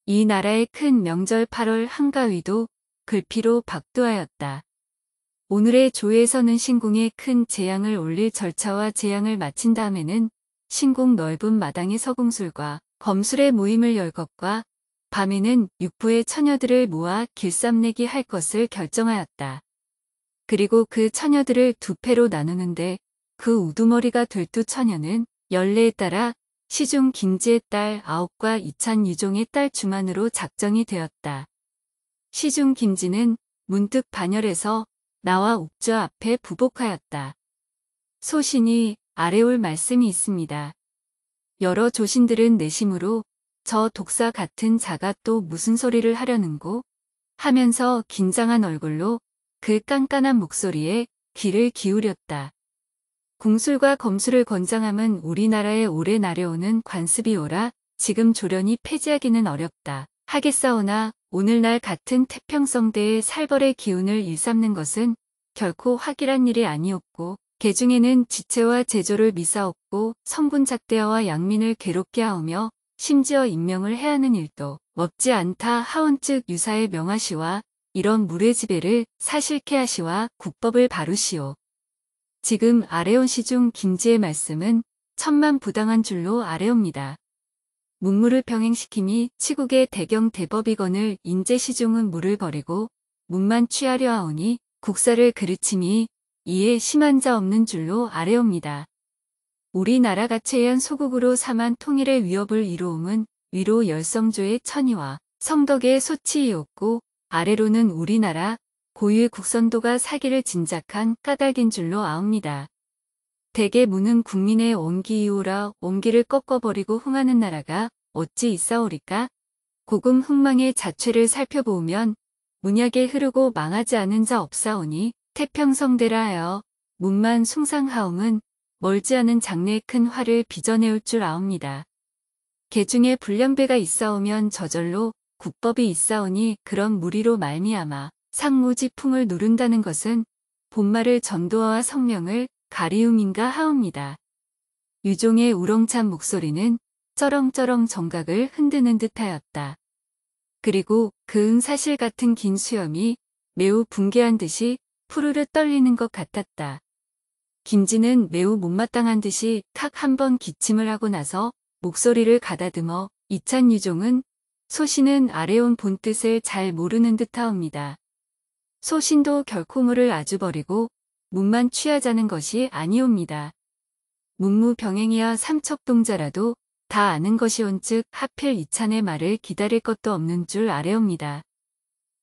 이 나라의 큰 명절 8월 한가위도 글피로 박두하였다. 오늘의 조에서는 신궁에 큰 제양을 올릴 절차와 제양을 마친 다음에는 신궁 넓은 마당에 서궁술과 검술의 모임을 열 것과 밤에는 육부의 처녀들을 모아 길쌈내기 할 것을 결정하였다. 그리고 그 처녀들을 두 패로 나누는데 그 우두머리가 될 두 처녀는 연례에 따라 시중 김지의 딸 아홉과 이찬 유종의 딸 주만으로 작정이 되었다. 시중 김지는 문득 반열에서 나와 옥주 앞에 부복하였다. 소신이 아래올 말씀이 있습니다. 여러 조신들은 내심으로 저 독사 같은 자가 또 무슨 소리를 하려는고 하면서 긴장한 얼굴로 그 깐깐한 목소리에 귀를 기울였다. 궁술과 검술을 권장함은 우리나라에 오래 나려오는 관습이오라 지금 조련이 폐지하기는 어렵다. 하겠사오나 오늘날 같은 태평성대의 살벌의 기운을 일삼는 것은 결코 확일한 일이 아니었고 개중에는 지체와 제조를 미사옵고 성군작대하와 양민을 괴롭게 하오며 심지어 임명을 해야 하는 일도 없지 않다 하온즉 유사의 명하시와 이런 무례지배를 사실케 하시와 국법을 바루시오. 지금 아래온 시중 김지의 말씀은 천만부당한 줄로 아래옵니다. 문무를 병행시킴이 치국의 대경 대법이건을 인제시중은 물을 버리고 문만 취하려 하오니 국사를 그르침이 이에 심한 자 없는 줄로 아래옵니다. 우리나라 가체한 소국으로 삼한 통일의 위협을 이루음은 위로 열성조의 천의와 성덕의 소치이었고 아래로는 우리나라 고유의 국선도가 사기를 진작한 까닭인 줄로 아옵니다. 대개 무는 국민의 온기이오라 온기를 꺾어버리고 흥하는 나라가 어찌 있사오리까? 고금 흥망의 자체를 살펴보면 문약에 흐르고 망하지 않은 자 없사오니 태평성대라 하여 문만 숭상하옴은 멀지 않은 장래의 큰 화를 빚어내올 줄 아옵니다. 개중에 불량배가 있사오면 저절로 국법이 있사오니 그런 무리로 말미암아 상무지풍을 누른다는 것은 본말을 전도와 성명을 가리움인가 하옵니다. 유종의 우렁찬 목소리는 쩌렁쩌렁 정각을 흔드는 듯하였다. 그리고 그 응사실 같은 긴 수염이 매우 붕괴한 듯이 푸르르 떨리는 것 같았다. 김지는 매우 못마땅한 듯이 탁 한 번 기침을 하고 나서 목소리를 가다듬어 이찬 유종은 소신은 아래온 본뜻을 잘 모르는 듯하옵니다. 소신도 결코 물을 아주 버리고 문만 취하자는 것이 아니옵니다. 문무병행이야 삼척동자라도 다 아는 것이온즉 하필 이찬의 말을 기다릴 것도 없는 줄 아래옵니다.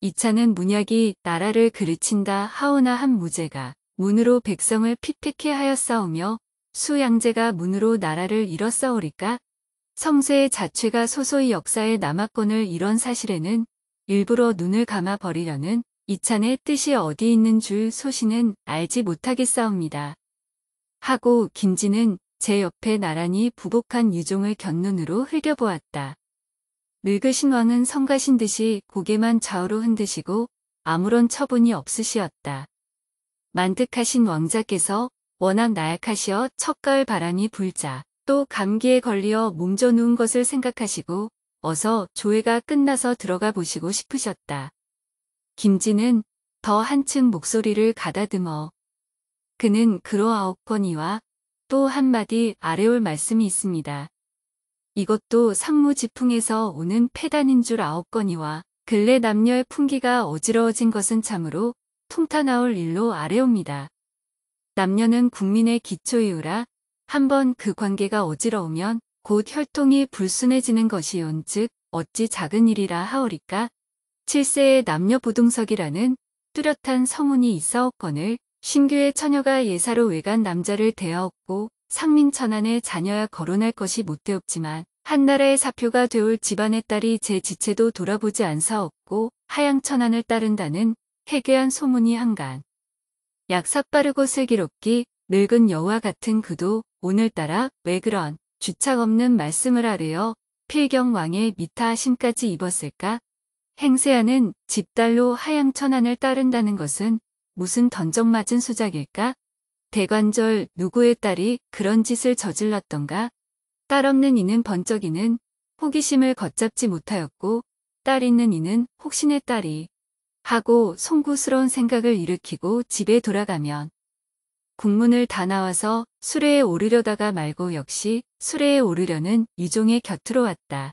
이찬은 문약이 나라를 그르친다 하오나 한 무제가 문으로 백성을 피폐케 하였사오며 수양제가 문으로 나라를 잃었사오리까? 성세의 자취가 소소히 역사의 남아권을 이런 사실에는 일부러 눈을 감아 버리려는 이찬의 뜻이 어디 있는 줄 소신은 알지 못하겠사옵니다. 하고 김지는 제 옆에 나란히 부복한 유종을 곁눈으로 흘겨보았다. 늙으신 왕은 성가신 듯이 고개만 좌우로 흔드시고 아무런 처분이 없으시었다. 만득하신 왕자께서 워낙 나약하시어 척가을 바람이 불자 또 감기에 걸리어 몸져 누운 것을 생각하시고 어서 조회가 끝나서 들어가 보시고 싶으셨다. 김지는 더 한층 목소리를 가다듬어 그는 그러하옵거니와 또 한마디 아래올 말씀이 있습니다. 이것도 상무지풍에서 오는 폐단인 줄 아옵거니와 근래 남녀의 풍기가 어지러워진 것은 참으로 통타나올 일로 아래옵니다. 남녀는 국민의 기초이오라 한번 그 관계가 어지러우면 곧 혈통이 불순해지는 것이온즉 어찌 작은 일이라 하오리까? 7세의 남녀부동석이라는 뚜렷한 성운이 있사옵거늘 신규의 처녀가 예사로 외간 남자를 대하옵고 상민천한의 자녀야 거론할 것이 못되옵지만 한나라의 사표가 되올 집안의 딸이 제 지체도 돌아보지 않사옵고 하양천한을 따른다는 해괴한 소문이 한간. 약삭 빠르고 슬기롭기 늙은 여우와 같은 그도 오늘따라 왜 그런 주착 없는 말씀을 하려여 필경왕의 미타하심까지 입었을까? 행세하는 집딸로 하양천한을 따른다는 것은 무슨 던정맞은 수작일까? 대관절 누구의 딸이 그런 짓을 저질렀던가? 딸 없는 이는 번쩍이는 호기심을 걷잡지 못하였고 딸 있는 이는 혹시 내 딸이 하고 송구스러운 생각을 일으키고 집에 돌아가면 국문을 다 나와서 수레에 오르려다가 말고 역시 수레에 오르려는 유종의 곁으로 왔다.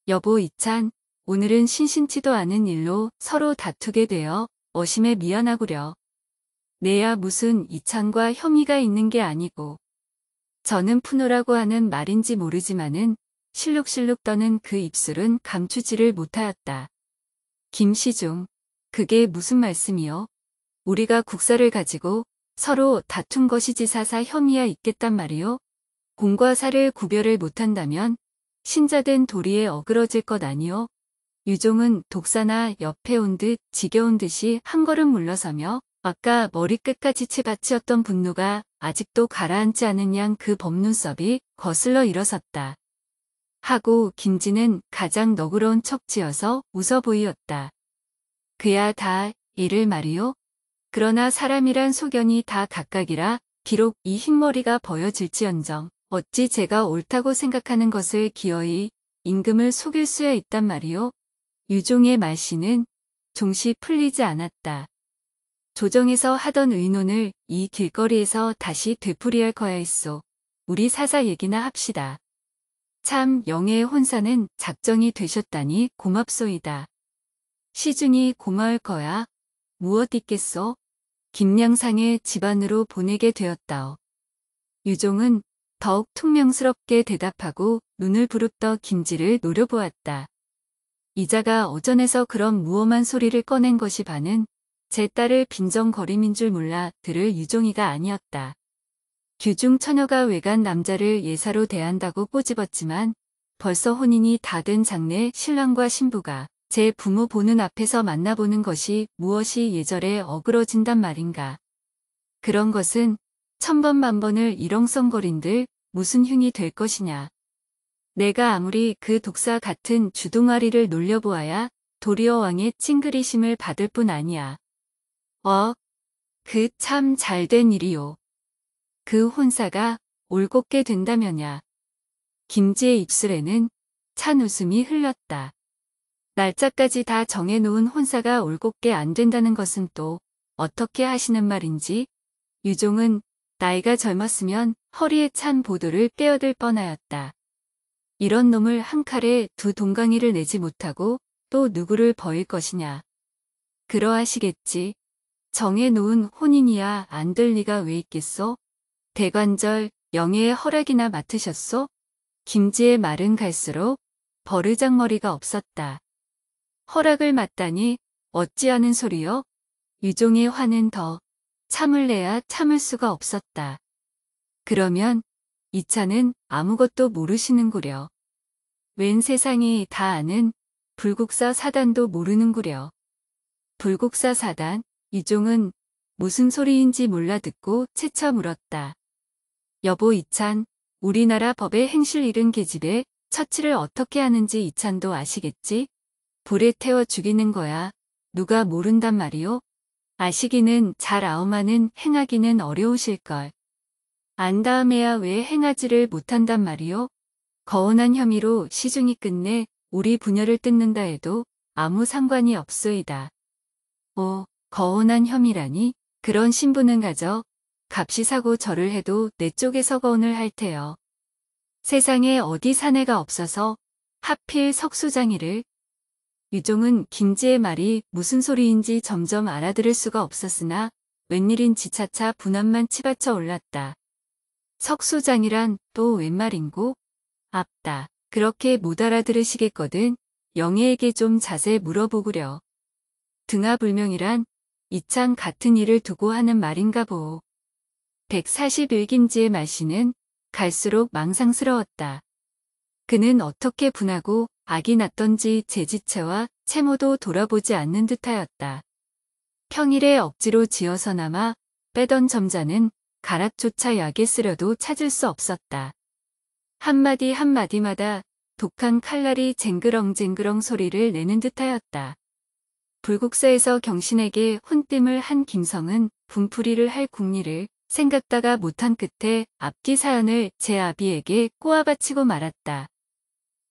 여보 이찬, 오늘은 신신치도 않은 일로 서로 다투게 되어 어심에 미안하구려. 내야 무슨 이찬과 혐의가 있는 게 아니고 저는 푸노라고 하는 말인지 모르지만은 실룩실룩 떠는 그 입술은 감추지를 못하였다. 김시중, 그게 무슨 말씀이요? 우리가 국사를 가지고 서로 다툰 것이지 사사 혐의야 있겠단 말이요? 공과 사를 구별을 못한다면 신자된 도리에 어그러질 것 아니요? 유종은 독사나 옆에 온 듯 지겨운 듯이 한 걸음 물러서며 아까 머리끝까지 치받치었던 분노가 아직도 가라앉지 않은 양 그 법눈썹이 거슬러 일어섰다. 하고 김진은 가장 너그러운 척 지어서 웃어 보이었다. 그야 다 이를 말이요. 그러나 사람이란 소견이 다 각각이라 비록 이 흰머리가 보여질지언정 어찌 제가 옳다고 생각하는 것을 기어이 임금을 속일 수야 있단 말이요. 유종의 말씨는 종시 풀리지 않았다. 조정에서 하던 의논을 이 길거리에서 다시 되풀이할 거야 했소. 우리 사사 얘기나 합시다. 참 영예의 혼사는 작정이 되셨다니 고맙소이다. 시중이 고마울 거야. 무엇 있겠소? 김양상의 집안으로 보내게 되었다오. 유종은 더욱 퉁명스럽게 대답하고 눈을 부릅떠 김지를 노려보았다. 이자가 어전에서 그런 무엄한 소리를 꺼낸 것이 반은 제 딸을 빈정거림인 줄 몰라 들을 유종이가 아니었다. 규중 처녀가 외간 남자를 예사로 대한다고 꼬집었지만 벌써 혼인이 다 된 장래 신랑과 신부가 제 부모 보는 앞에서 만나보는 것이 무엇이 예절에 어그러진단 말인가. 그런 것은 천번만번을 일렁성거린들 무슨 흉이 될 것이냐. 내가 아무리 그 독사 같은 주둥아리를 놀려보아야 도리어 왕의 찡그리심을 받을 뿐 아니야. 그 참 잘된 일이요. 그 혼사가 올곧게 된다면야. 김지의 입술에는 찬 웃음이 흘렀다. 날짜까지 다 정해놓은 혼사가 올곧게 안 된다는 것은 또 어떻게 하시는 말인지. 유종은 나이가 젊었으면 허리에 찬 보도를 빼어들 뻔하였다. 이런 놈을 한 칼에 두 동강이를 내지 못하고 또 누구를 버릴 것이냐. 그러하시겠지. 정해놓은 혼인이야 안 될 리가 왜 있겠소? 대관절 영예의 허락이나 맡으셨소? 김지의 말은 갈수록 버르장머리가 없었다. 허락을 맡다니 어찌하는 소리요? 유종의 화는 더 참을래야 참을 수가 없었다. 그러면 이찬은 아무것도 모르시는구려. 웬 세상이 다 아는 불국사 사단도 모르는구려. 불국사 사단? 유종은 무슨 소리인지 몰라 듣고 채쳐 물었다. 여보 이찬, 우리나라 법의 행실 잃은 계집애 처치를 어떻게 하는지 이찬도 아시겠지? 불에 태워 죽이는 거야. 누가 모른단 말이오? 아시기는 잘 아오마는 행하기는 어려우실걸. 안 다음에야 왜 행하지를 못한단 말이오? 거언한 혐의로 시중이 끝내 우리 부녀를 뜯는다 해도 아무 상관이 없소이다. 거언한 혐의라니? 그런 신분은 가져 값이 사고 절을 해도 내 쪽에서 거언을 할 테여. 세상에 어디 사내가 없어서 하필 석수장이를. 유종은 김지의 말이 무슨 소리인지 점점 알아들을 수가 없었으나 웬일인지 차차 분함만 치받쳐 올랐다. 석수장이란 또 웬 말인고? 앞다. 그렇게 못 알아들으시겠거든 영예에게 좀 자세 물어보구려. 등하불명이란 이찬 같은 일을 두고 하는 말인가 보오. 141김지의 말씨는 갈수록 망상스러웠다. 그는 어떻게 분하고 악이 났던지 제지체와 채모도 돌아보지 않는 듯하였다. 평일에 억지로 지어서나마 빼던 점자는 가락조차 약에 쓰려도 찾을 수 없었다. 한마디 한마디마다 독한 칼날이 쟁그렁쟁그렁 소리를 내는 듯하였다. 불국사에서 경신에게 혼뜸을 한 김성은 분풀이를 할 궁리를 생각다가 못한 끝에 앞뒤 사연을 제 아비에게 꼬아바치고 말았다.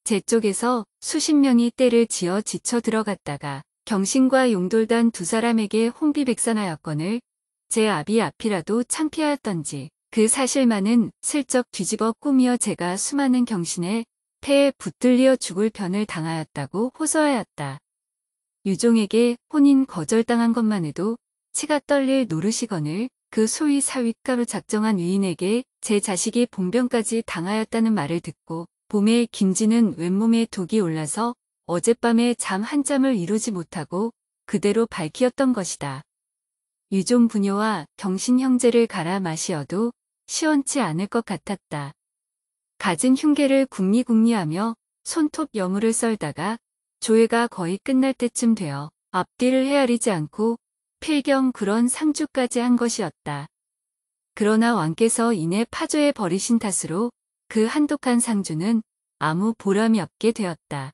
제 쪽에서 수십 명이 떼를 지어 지쳐 들어갔다가 경신과 용돌단 두 사람에게 혼비백산하였거늘 제 앞이 앞이라도 창피하였던지 그 사실만은 슬쩍 뒤집어 꾸미어 제가 수많은 경신의 패에 붙들려 죽을 편을 당하였다고 호소하였다. 유종에게 혼인 거절당한 것만 해도 치가 떨릴 노릇이거늘 그 소위 사윗가로 작정한 위인에게 제 자식이 봉변까지 당하였다는 말을 듣고 봄에 김진은 왼몸에 독이 올라서 어젯밤에 잠 한잠을 이루지 못하고 그대로 밝히었던 것이다. 유종 부녀와 경신 형제를 갈아 마시어도 시원치 않을 것 같았다. 갖은 흉계를 궁리궁리하며 손톱 여물을 썰다가 조회가 거의 끝날 때쯤 되어 앞뒤를 헤아리지 않고 필경 그런 상주까지 한 것이었다. 그러나 왕께서 이내 파조에 버리신 탓으로 그 한독한 상주는 아무 보람이 없게 되었다.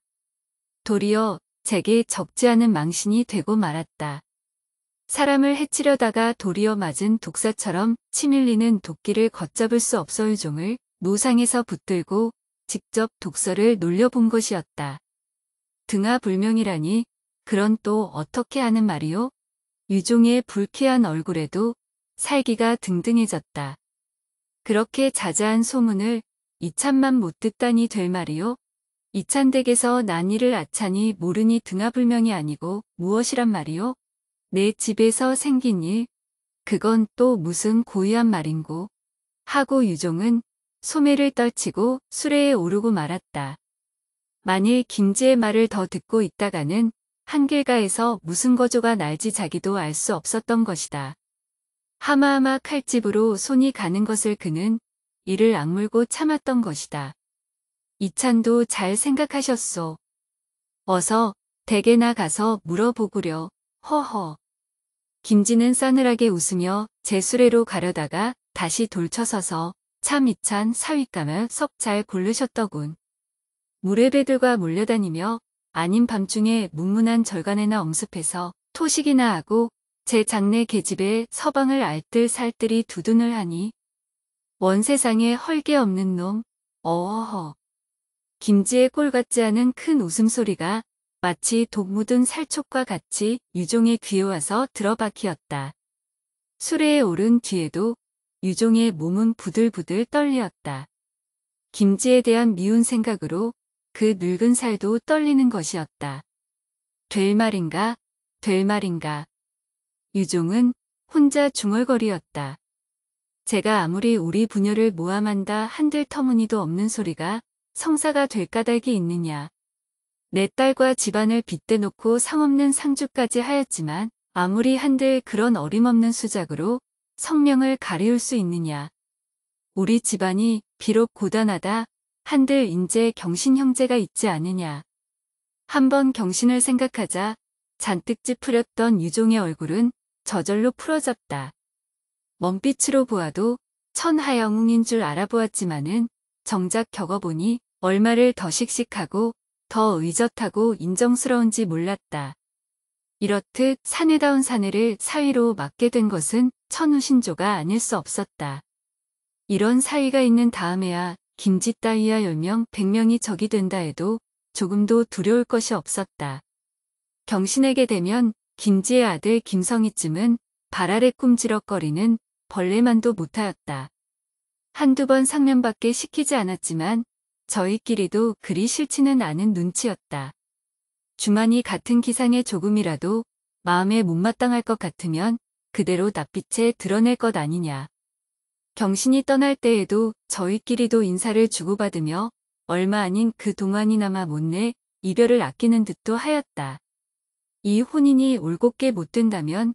도리어 제게 적지 않은 망신이 되고 말았다. 사람을 해치려다가 도리어 맞은 독사처럼 치밀리는 도끼를 걷잡을 수 없어 유종을 노상에서 붙들고 직접 독서를 놀려본 것이었다. 등하불명이라니 그런 또 어떻게 하는 말이요? 유종의 불쾌한 얼굴에도 살기가 등등해졌다. 그렇게 자자한 소문을 이찬만 못 듣다니 될 말이요? 이찬댁에서 난 일을 아차니 모르니 등하불명이 아니고 무엇이란 말이요? 내 집에서 생긴 일, 그건 또 무슨 고유한 말인고 하고 유종은 소매를 떨치고 수레에 오르고 말았다. 만일 김지의 말을 더 듣고 있다가는 한길가에서 무슨 거조가 날지 자기도 알 수 없었던 것이다. 하마하마 칼집으로 손이 가는 것을 그는 이를 악물고 참았던 것이다. 이찬도 잘 생각하셨소. 어서 댁에나 가서 물어보구려. 허허. 김지는 싸늘하게 웃으며 제 수레로 가려다가 다시 돌쳐서서 참 이찬 사윗감을 썩 잘 고르셨더군. 무례배들과 몰려다니며 아닌 밤중에 문문한 절간에나 엄습해서 토식이나 하고 제 장내 계집에 서방을 알뜰살뜰히 두둔을 하니 원 세상에 헐게 없는 놈, 어허허. 김지의 꼴 같지 않은 큰 웃음소리가 마치 독 묻은 살촉과 같이 유종의 귀에 와서 들어박히었다. 수레에 오른 뒤에도 유종의 몸은 부들부들 떨리었다. 김지에 대한 미운 생각으로 그 늙은 살도 떨리는 것이었다. 될 말인가, 될 말인가. 유종은 혼자 중얼거리었다. 제가 아무리 우리 부녀를 모함한다 한들 터무니도 없는 소리가 성사가 될 까닭이 있느냐. 내 딸과 집안을 빗대놓고 상없는 상주까지 하였지만 아무리 한들 그런 어림없는 수작으로 성명을 가리울 수 있느냐. 우리 집안이 비록 고단하다 한들 인제 경신 형제가 있지 않으냐. 한번 경신을 생각하자 잔뜩 찌푸렸던 유종의 얼굴은 저절로 풀어졌다. 먼빛으로 보아도 천하영웅인 줄 알아보았지만은 정작 겪어보니 얼마를 더 씩씩하고 더 의젓하고 인정스러운지 몰랐다. 이렇듯 사내다운 사내를 사위로 맡게 된 것은 천우신조가 아닐 수 없었다. 이런 사위가 있는 다음에야 김지 따위야 10명 100명이 적이 된다 해도 조금도 두려울 것이 없었다. 경신에게 되면 김지의 아들 김성희쯤은 발 아래 꿈지럭거리는 벌레만도 못하였다. 한두 번 상면밖에 시키지 않았지만 저희끼리도 그리 싫지는 않은 눈치였다. 주만이 같은 기상에 조금이라도 마음에 못마땅할 것 같으면 그대로 낯빛에 드러낼 것 아니냐. 경신이 떠날 때에도 저희끼리도 인사를 주고받으며 얼마 아닌 그 동안이나마 못내 이별을 아끼는 듯도 하였다. 이 혼인이 올곧게 못 된다면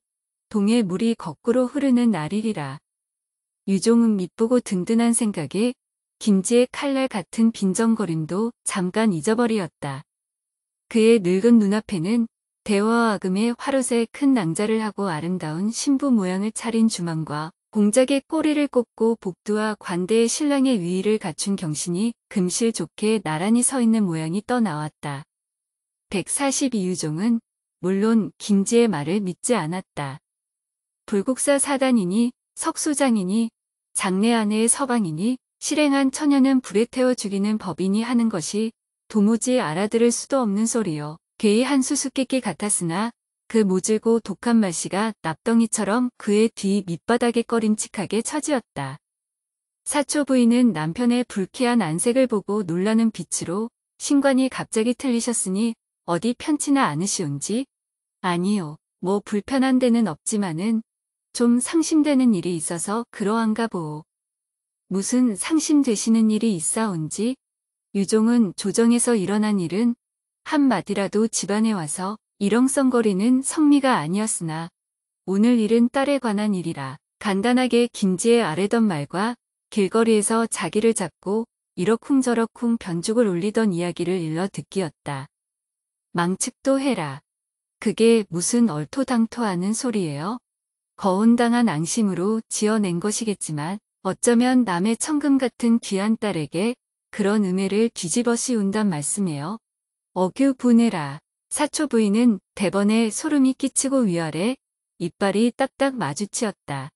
동해 물이 거꾸로 흐르는 날이리라. 유종은 미쁘고 든든한 생각에 김지의 칼날 같은 빈정거림도 잠깐 잊어버리었다. 그의 늙은 눈앞에는 대화와 아금의 화롯에 큰 낭자를 하고 아름다운 신부 모양을 차린 주망과 공작의 꼬리를 꼽고 복두와 관대의 신랑의 위의를 갖춘 경신이 금실 좋게 나란히 서 있는 모양이 떠나왔다. 142유종은 물론 김지의 말을 믿지 않았다. 불국사 사단이니 석수장이니 장내 아내의 서방이니 실행한 처녀는 불에 태워 죽이는 법이니 하는 것이 도무지 알아들을 수도 없는 소리요. 괜히 한 수수께끼 같았으나 그 모질고 독한 말씨가 납덩이처럼 그의 뒤 밑바닥에 꺼림칙하게 처지었다. 사초 부인은 남편의 불쾌한 안색을 보고 놀라는 빛으로 신관이 갑자기 틀리셨으니 어디 편치나 않으시온지? 아니요. 뭐 불편한 데는 없지만은 좀 상심되는 일이 있어서 그러한가 보오. 무슨 상심되시는 일이 있사온지? 유종은 조정에서 일어난 일은 한마디라도 집안에 와서 이렁썽거리는 성미가 아니었으나 오늘 일은 딸에 관한 일이라 간단하게 김지에 아뢰던 말과 길거리에서 자기를 잡고 이러쿵저러쿵 변죽을 올리던 이야기를 일러 듣기였다. 망측도 해라. 그게 무슨 얼토당토하는 소리예요? 거혼당한 앙심으로 지어낸 것이겠지만 어쩌면 남의 천금 같은 귀한 딸에게 그런 음해를 뒤집어 씌운단 말씀이에요. 어규 보내라. 사초 부인은 대번에 소름이 끼치고 위아래 이빨이 딱딱 마주치었다.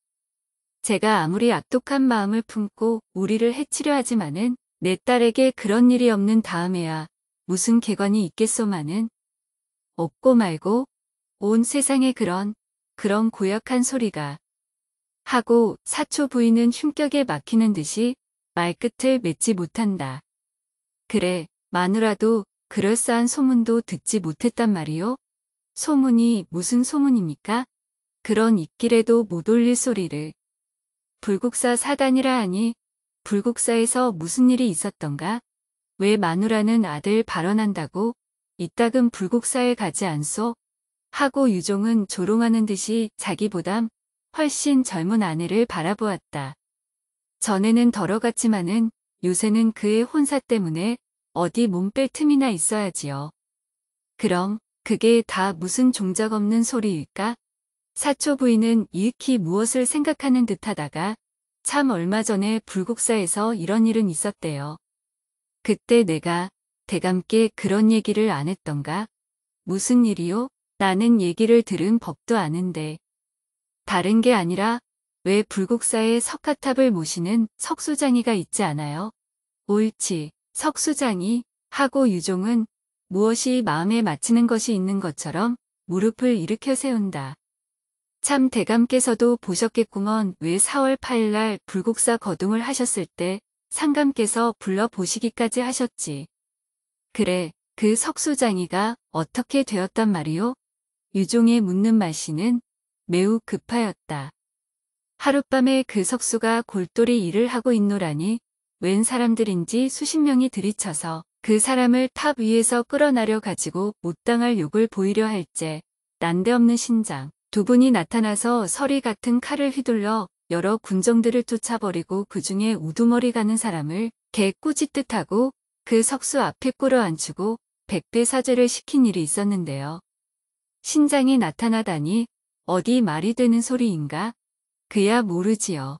제가 아무리 악독한 마음을 품고 우리를 해치려 하지만은 내 딸에게 그런 일이 없는 다음에야 무슨 개관이 있겠소마는. 없고 말고 온 세상에 그런 고약한 소리가. 하고 사초 부인은 흉격에 막히는 듯이 말끝을 맺지 못한다. 그래, 마누라도 그럴싸한 소문도 듣지 못했단 말이요? 소문이 무슨 소문입니까? 그런 입길에도 못 올릴 소리를. 불국사 사단이라 하니 불국사에서 무슨 일이 있었던가? 왜 마누라는 아들 발언한다고 이따금 불국사에 가지 않소? 하고 유종은 조롱하는 듯이 자기보담 훨씬 젊은 아내를 바라보았다. 전에는 덜어갔지만은 요새는 그의 혼사 때문에 어디 몸 뺄 틈이나 있어야지요. 그럼 그게 다 무슨 종작 없는 소리일까? 사초 부인은 이윽히 무엇을 생각하는 듯하다가 참 얼마 전에 불국사에서 이런 일은 있었대요. 그때 내가 대감께 그런 얘기를 안 했던가? 무슨 일이요? 나는 얘기를 들은 법도 아는데. 다른 게 아니라 왜 불국사에 석가탑을 모시는 석수장이가 있지 않아요? 옳지, 석수장이. 하고 유종은 무엇이 마음에 맞히는 것이 있는 것처럼 무릎을 일으켜 세운다. 참 대감께서도 보셨겠구먼. 왜 4월 8일 날 불국사 거둥을 하셨을 때 상감께서 불러보시기까지 하셨지. 그래, 그 석수장이가 어떻게 되었단 말이요? 유종의 묻는 말씨는 매우 급하였다. 하룻밤에 그 석수가 골똘히 일을 하고 있노라니 웬 사람들인지 수십 명이 들이쳐서 그 사람을 탑 위에서 끌어나려 가지고 못당할 욕을 보이려 할째 난데없는 신장 두 분이 나타나서 서리 같은 칼을 휘둘러 여러 군정들을 쫓아버리고 그 중에 우두머리 가는 사람을 개 꾸짖듯 하고 그 석수 앞에 끌어앉히고 백배사죄를 시킨 일이 있었는데요. 신장이 나타나다니 어디 말이 되는 소리인가? 그야 모르지요.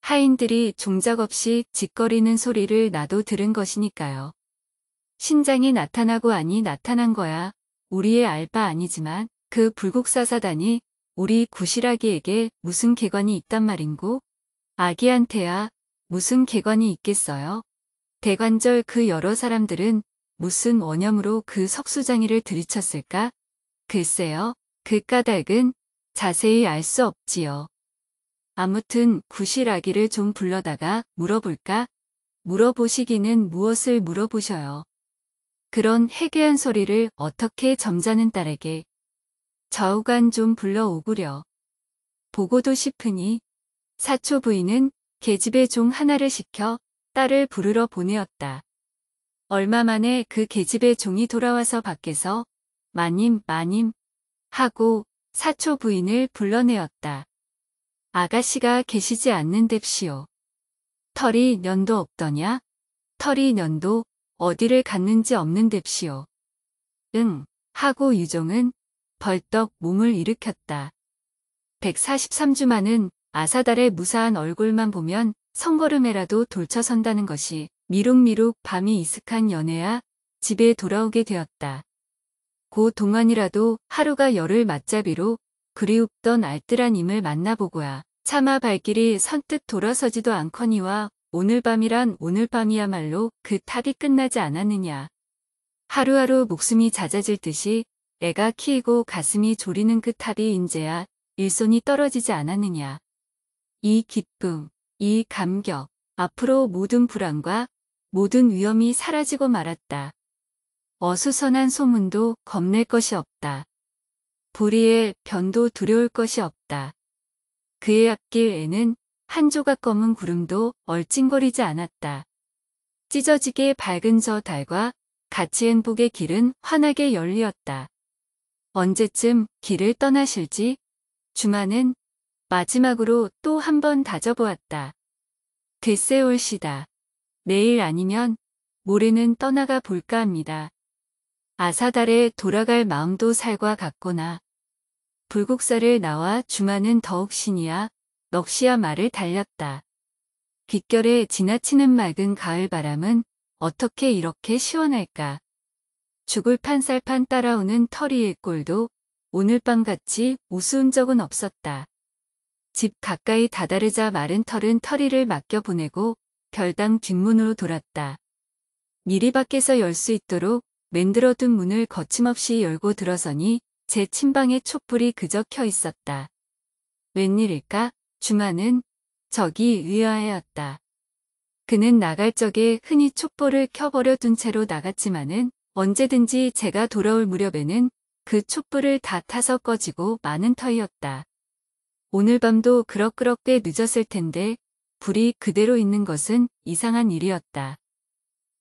하인들이 종작 없이 짓거리는 소리를 나도 들은 것이니까요. 신장이 나타나고 아니 나타난 거야 우리의 알 바 아니지만 그 불국사사단이 우리 구실아기에게 무슨 개관이 있단 말인고? 아기한테야 무슨 개관이 있겠어요? 대관절 그 여러 사람들은 무슨 원념으로 그 석수장이를 들이쳤을까? 글쎄요, 그 까닭은 자세히 알 수 없지요. 아무튼 구실아기를 좀 불러다가 물어볼까? 물어보시기는 무엇을 물어보셔요. 그런 해괴한 소리를 어떻게 점잖은 딸에게. 좌우간 좀 불러오구려. 보고도 싶으니 사초 부인은 계집의 종 하나를 시켜 딸을 부르러 보내었다. 얼마 만에 그 계집의 종이 돌아와서 밖에서 마님 마님 하고 사초 부인을 불러내었다. 아가씨가 계시지 않는뎁시오. 털이 년도 없더냐? 털이 년도 어디를 갔는지 없는뎁시오. 응, 하고 유종은 벌떡 몸을 일으켰다. 143주만은 아사달의 무사한 얼굴만 보면 성걸음에라도 돌쳐선다는 것이 미룩미룩 밤이 이슥한 연애야 집에 돌아오게 되었다. 고 동안이라도 하루가 열흘 맞잡이로 그리웁던 알뜰한 임을 만나보고야 차마 발길이 선뜻 돌아서지도 않거니와 오늘 밤이란 오늘 밤이야말로 그 탑이 끝나지 않았느냐. 하루하루 목숨이 잦아질 듯이 애가 키이고 가슴이 졸이는 그 탑이 인제야 일손이 떨어지지 않았느냐. 이 기쁨, 이 감격, 앞으로 모든 불안과 모든 위험이 사라지고 말았다. 어수선한 소문도 겁낼 것이 없다. 불의의 변도 두려울 것이 없다. 그의 앞길에는 한 조각 검은 구름도 얼찡거리지 않았다. 찢어지게 밝은 저 달과 같이 행복의 길은 환하게 열리었다. 언제쯤 길을 떠나실지 주마는 마지막으로 또 한 번 다져보았다. 글쎄 올시다. 내일 아니면 모레는 떠나가 볼까 합니다. 아사달에 돌아갈 마음도 살과 같구나. 불국사를 나와 주마는 더욱 신이야 넋이야 말을 달렸다. 귓결에 지나치는 맑은 가을 바람은 어떻게 이렇게 시원할까. 죽을 판살판 따라오는 털이의 꼴도 오늘 밤같이 우스운 적은 없었다. 집 가까이 다다르자 마른 털은 털이를 맡겨보내고 별당 뒷문으로 돌았다. 미리 밖에서 열 수 있도록 만들어둔 문을 거침없이 열고 들어서니 제 침방에 촛불이 그저 켜 있었다. 웬일일까? 주마는 저기 의아해했다. 그는 나갈 적에 흔히 촛불을 켜버려 둔 채로 나갔지만은 언제든지 제가 돌아올 무렵에는 그 촛불을 다 타서 꺼지고 마는 터이었다. 오늘 밤도 그럭그럭 꽤 늦었을 텐데 불이 그대로 있는 것은 이상한 일이었다.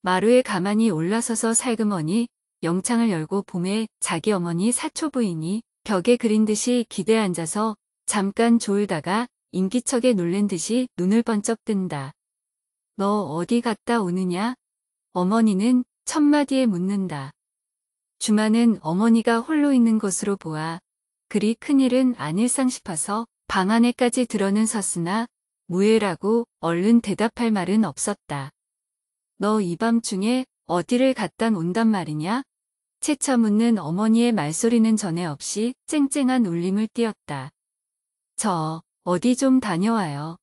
마루에 가만히 올라서서 살그머니 영창을 열고 봄에 자기 어머니 사초 부인이 벽에 그린 듯이 기대에 앉아서 잠깐 졸다가 인기척에 놀란 듯이 눈을 번쩍 뜬다. 너 어디 갔다 오느냐? 어머니는 첫마디에 묻는다. 주마는 어머니가 홀로 있는 것으로 보아 그리 큰일은 아닐상 싶어서 방 안에까지 들어는 섰으나 무예라고 얼른 대답할 말은 없었다. 너 이 밤중에 어디를 갔다 온단 말이냐? 채쳐 묻는 어머니의 말소리는 전에 없이 쨍쨍한 울림을 띄었다. 저 어디 좀 다녀와요.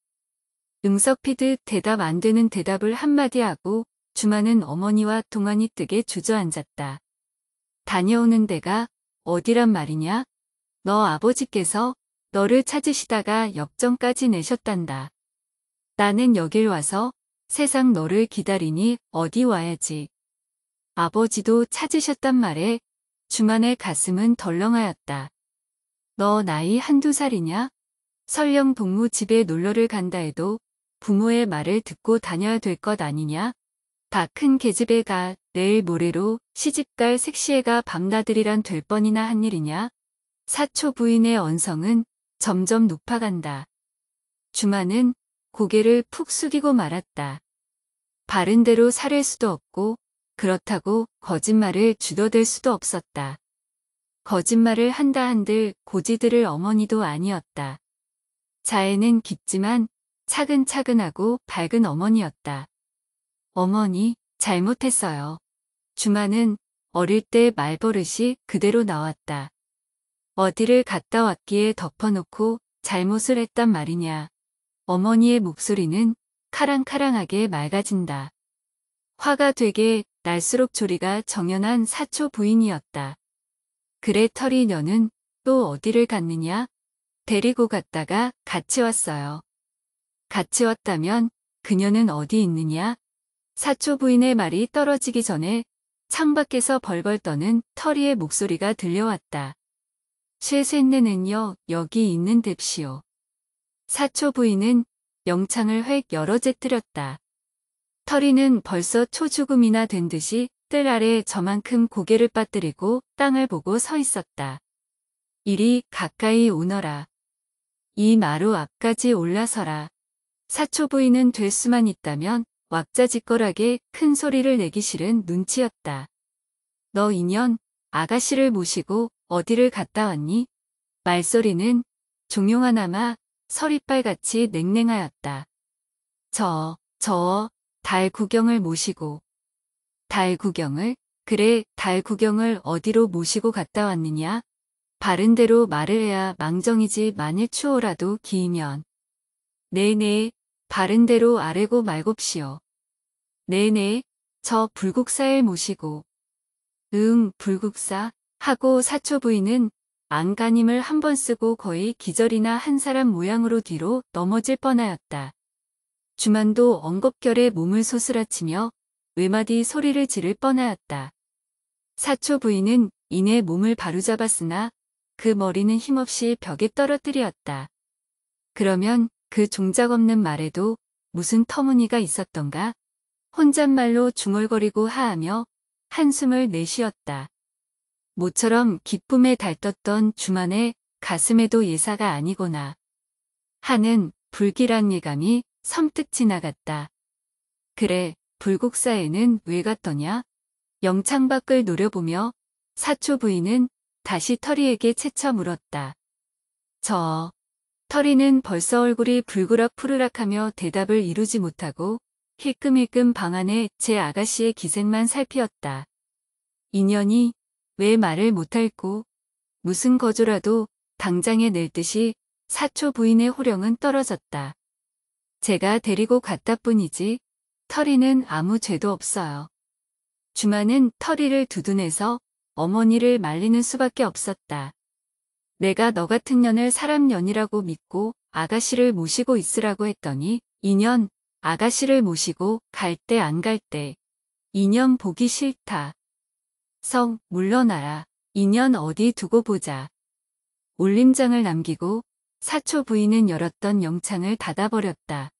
응석피듯 대답 안 되는 대답을 한마디 하고 주마는 어머니와 동안이 뜨게 주저앉았다. 다녀오는 데가 어디란 말이냐? 너 아버지께서 너를 찾으시다가 역정까지 내셨단다. 나는 여길 와서 세상 너를 기다리니 어디 와야지. 아버지도 찾으셨단 말에 주만의 가슴은 덜렁하였다. 너 나이 한두 살이냐? 설령 동무 집에 놀러를 간다 해도 부모의 말을 듣고 다녀야 될 것 아니냐? 다 큰 계집애 가 내일 모레로 시집갈 색시애가 밤나들이란 될 뻔이나 한 일이냐? 사초 부인의 언성은 점점 높아간다. 주마는 고개를 푹 숙이고 말았다. 바른대로 살릴 수도 없고 그렇다고 거짓말을 주저댈 수도 없었다. 거짓말을 한다 한들 고지들을 어머니도 아니었다. 자애는 깊지만 차근차근하고 밝은 어머니였다. 어머니, 잘못했어요. 주마는 어릴 때 말버릇이 그대로 나왔다. 어디를 갔다 왔기에 덮어놓고 잘못을 했단 말이냐. 어머니의 목소리는 카랑카랑하게 맑아진다. 화가 되게 날수록 조리가 정연한 사초 부인이었다. 그래 털이 너는 또 어디를 갔느냐? 데리고 갔다가 같이 왔어요. 같이 왔다면 그녀는 어디 있느냐? 사초 부인의 말이 떨어지기 전에 창밖에서 벌벌 떠는 털이의 목소리가 들려왔다. 쇠쇠내는요 여기 있는 뎁시오. 사초 부인은 영창을 획 여러 재뜨렸다. 털이는 벌써 초죽음이나 된 듯이 뜰 아래 저만큼 고개를 빠뜨리고 땅을 보고 서 있었다. 이리 가까이 오너라. 이 마루 앞까지 올라서라. 사초 부인은 될 수만 있다면 왁자지껄하게 큰 소리를 내기 싫은 눈치였다. 너 인연 아가씨를 모시고 어디를 갔다 왔니? 말소리는 종용하나마 서리빨같이 냉랭하였다. 달 구경을 모시고. 달 구경을? 그래, 달 구경을 어디로 모시고 갔다 왔느냐? 바른대로 말을 해야 망정이지 만일 추호라도 기이면. 네네, 바른대로 아래고 말곱시오. 네네, 저 불국사에 모시고. 응, 불국사 하고 사초 부인은 안간힘을 한 번 쓰고 거의 기절이나 한 사람 모양으로 뒤로 넘어질 뻔하였다. 주만도 엉겁결에 몸을 소스라치며 외마디 소리를 지를 뻔하였다. 사초 부인은 이내 몸을 바로잡았으나 그 머리는 힘없이 벽에 떨어뜨렸다. 그러면 그 종작 없는 말에도 무슨 터무니가 있었던가? 혼잣말로 중얼거리고 하하며 한숨을 내쉬었다. 모처럼 기쁨에 달떴던 주만의 가슴에도 예사가 아니구나 하는 불길한 예감이 섬뜩 지나갔다. 그래, 불국사에는 왜 갔더냐? 영창 밖을 노려보며 사초 부인은 다시 터리에게 채쳐 물었다. 터리는 벌써 얼굴이 불그락 푸르락하며 대답을 이루지 못하고 힐끔힐끔 방 안에 제 아가씨의 기색만 살피었다. 인연이 왜 말을 못할꼬? 무슨 거조라도 당장에 낼 듯이 사초 부인의 호령은 떨어졌다. 제가 데리고 갔다 뿐이지 터리는 아무 죄도 없어요. 주만은 터리를 두둔해서 어머니를 말리는 수밖에 없었다. 내가 너 같은 년을 사람 년이라고 믿고 아가씨를 모시고 있으라고 했더니 2년 아가씨를 모시고 갈 때 안 갈 때 2년 보기 싫다. 성 물러나라. 2년 어디 두고 보자. 올림장을 남기고 사초 부인은 열었던 영창을 닫아버렸다.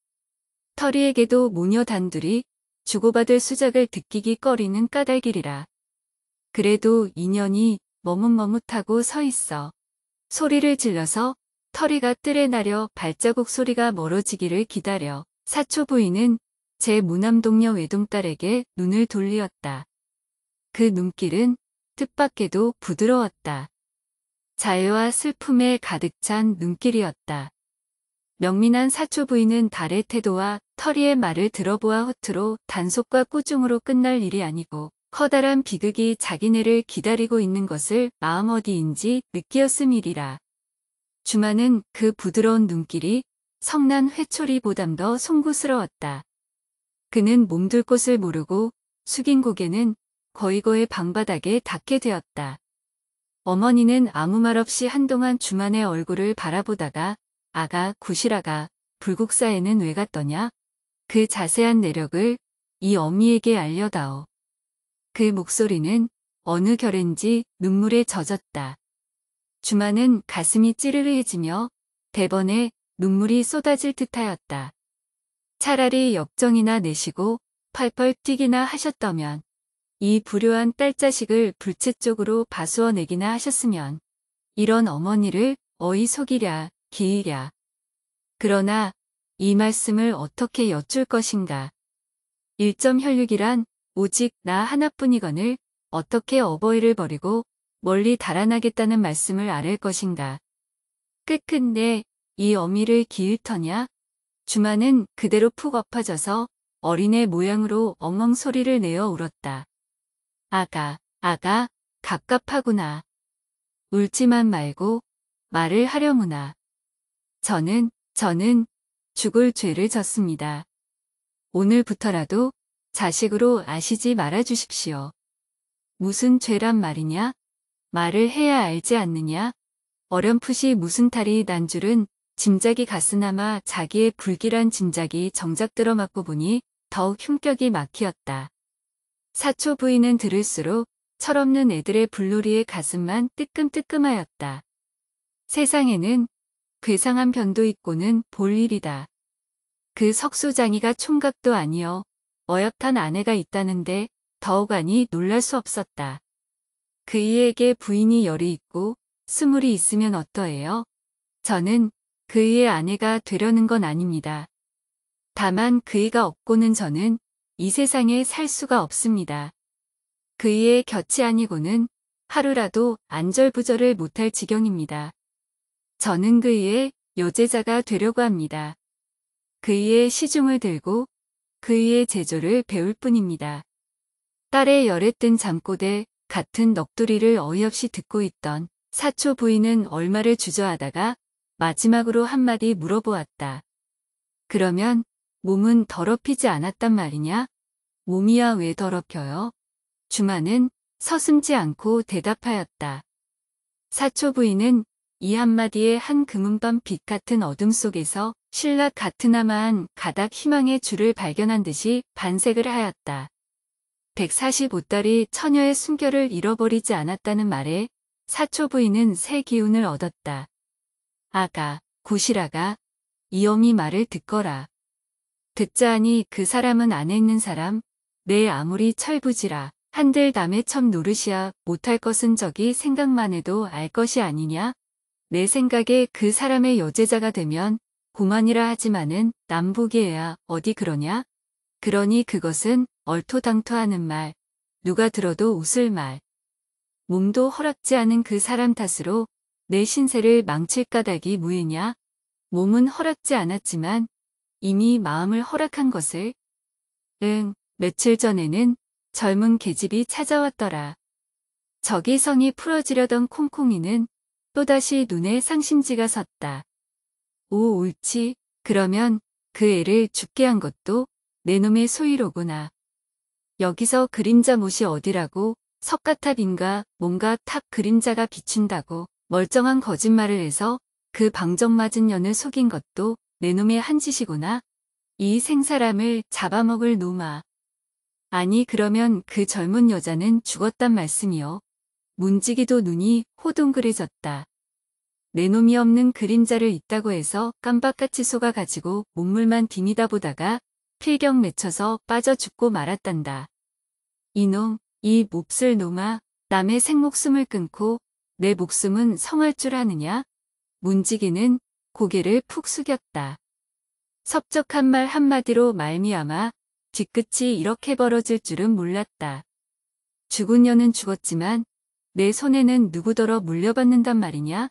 터리에게도 모녀 단둘이 주고받을 수작을 듣기기 꺼리는 까닭이리라. 그래도 2년이 머뭇머뭇하고 서 있어. 소리를 질러서 터리가 뜰에 나려 발자국 소리가 멀어지기를 기다려. 사초 부인은 제 무남동녀 외동딸에게 눈을 돌리었다. 그 눈길은 뜻밖에도 부드러웠다. 자애와 슬픔에 가득 찬 눈길이었다. 명민한 사초 부인은 달의 태도와 터리의 말을 들어보아 허투루 단속과 꾸중으로 끝날 일이 아니고 커다란 비극이 자기네를 기다리고 있는 것을 마음 어디인지 느끼었음이리라. 주만은 그 부드러운 눈길이 성난 회초리보담 더 송구스러웠다. 그는 몸둘 곳을 모르고 숙인 고개는 거의거의 방바닥에 닿게 되었다. 어머니는 아무 말 없이 한동안 주만의 얼굴을 바라보다가 아가, 구실아가, 불국사에는 왜 갔더냐? 그 자세한 내력을 이 어미에게 알려다오. 그 목소리는 어느 결인지 눈물에 젖었다. 주만은 가슴이 찌르르해지며 대번에 눈물이 쏟아질 듯하였다. 차라리 역정이나 내시고 펄펄 뛰기나 하셨다면 이 불효한 딸자식을 불체 쪽으로 봐수어 내기나 하셨으면 이런 어머니를 어이 속이랴 기이랴. 그러나 이 말씀을 어떻게 여쭐 것인가. 일점혈육이란 오직 나 하나뿐이거늘 어떻게 어버이를 버리고 멀리 달아나겠다는 말씀을 아랠 것인가. 끝끝내 이 어미를 기일 터냐? 주만은 그대로 푹 엎어져서 어린애 모양으로 엉엉 소리를 내어 울었다. 아가, 갑갑하구나. 울지만 말고 말을 하려무나. 저는 죽을 죄를 졌습니다. 오늘부터라도 자식으로 아시지 말아 주십시오. 무슨 죄란 말이냐? 말을 해야 알지 않느냐? 어렴풋이 무슨 탈이 난 줄은 짐작이 갔으나마 자기의 불길한 짐작이 정작 들어맞고 보니 더욱 흉격이 막히었다. 사초 부인은 들을수록 철없는 애들의 불놀이에 가슴만 뜨끔뜨끔하였다. 세상에는 괴상한 변도 있고는 볼 일이다. 그 석수장이가 총각도 아니여 어엿한 아내가 있다는데 더욱아니 놀랄 수 없었다. 그이에게 부인이 열이 있고 스물이 있으면 어떠해요? 저는 그이의 아내가 되려는 건 아닙니다. 다만 그이가 없고는 저는 이 세상에 살 수가 없습니다. 그이의 곁이 아니고는 하루라도 안절부절을 못할 지경입니다. 저는 그이의 여제자가 되려고 합니다. 그이의 시중을 들고 그이의 제조를 배울 뿐입니다. 딸의 열에 뜬 잠꼬대 같은 넋두리를 어이없이 듣고 있던 사초 부인은 얼마를 주저하다가 마지막으로 한마디 물어보았다. 그러면 몸은 더럽히지 않았단 말이냐? 몸이야 왜 더럽혀요? 주만은 서슴지 않고 대답하였다. 사초 부인은 이 한마디에 한 금은밤 빛 같은 어둠 속에서 신락 같으나마한 가닥 희망의 줄을 발견한 듯이 반색을 하였다. 145달이 처녀의 순결을 잃어버리지 않았다는 말에 사초 부인은 새 기운을 얻었다. 아가, 구실아가, 이 어미 말을 듣거라. 듣자 하니 그 사람은 안에 있는 사람, 내 아무리 철부지라 한들 남의 첩 노릇이야 못할 것은 저기 생각만 해도 알 것이 아니냐? 내 생각에 그 사람의 여제자가 되면 고만이라 하지만은 남보기에야 어디 그러냐? 그러니 그것은 얼토당토하는 말, 누가 들어도 웃을 말. 몸도 허락지 않은 그 사람 탓으로 내 신세를 망칠 까닭이 무이냐? 몸은 허락지 않았지만 이미 마음을 허락한 것을. 며칠 전에는 젊은 계집이 찾아왔더라. 저기 성이 풀어지려던 콩콩이는 또다시 눈에 상심지가 섰다. 오, 옳지. 그러면 그 애를 죽게 한 것도 내 놈의 소유로구나. 여기서 그림자 못이 어디라고 석가탑인가 뭔가 탑 그림자가 비춘다고 멀쩡한 거짓말을 해서 그 방정맞은 년을 속인 것도 내 놈의 한 짓이구나. 이 생사람을 잡아먹을 놈아. 아니 그러면 그 젊은 여자는 죽었단 말씀이요. 문지기도 눈이 호둥그레졌다. 내 놈이 없는 그림자를 있다고 해서 깜박같이 속아가지고 몸물만 디니다 보다가 필경 맺혀서 빠져 죽고 말았단다. 이놈, 이 몹쓸 놈아, 남의 생목숨을 끊고 내 목숨은 성할 줄 아느냐? 문지기는 고개를 푹 숙였다. 섭적한 말 한마디로 말미암아 뒤끝이 이렇게 벌어질 줄은 몰랐다. 죽은 년은 죽었지만 내 손에는 누구더러 물려받는단 말이냐?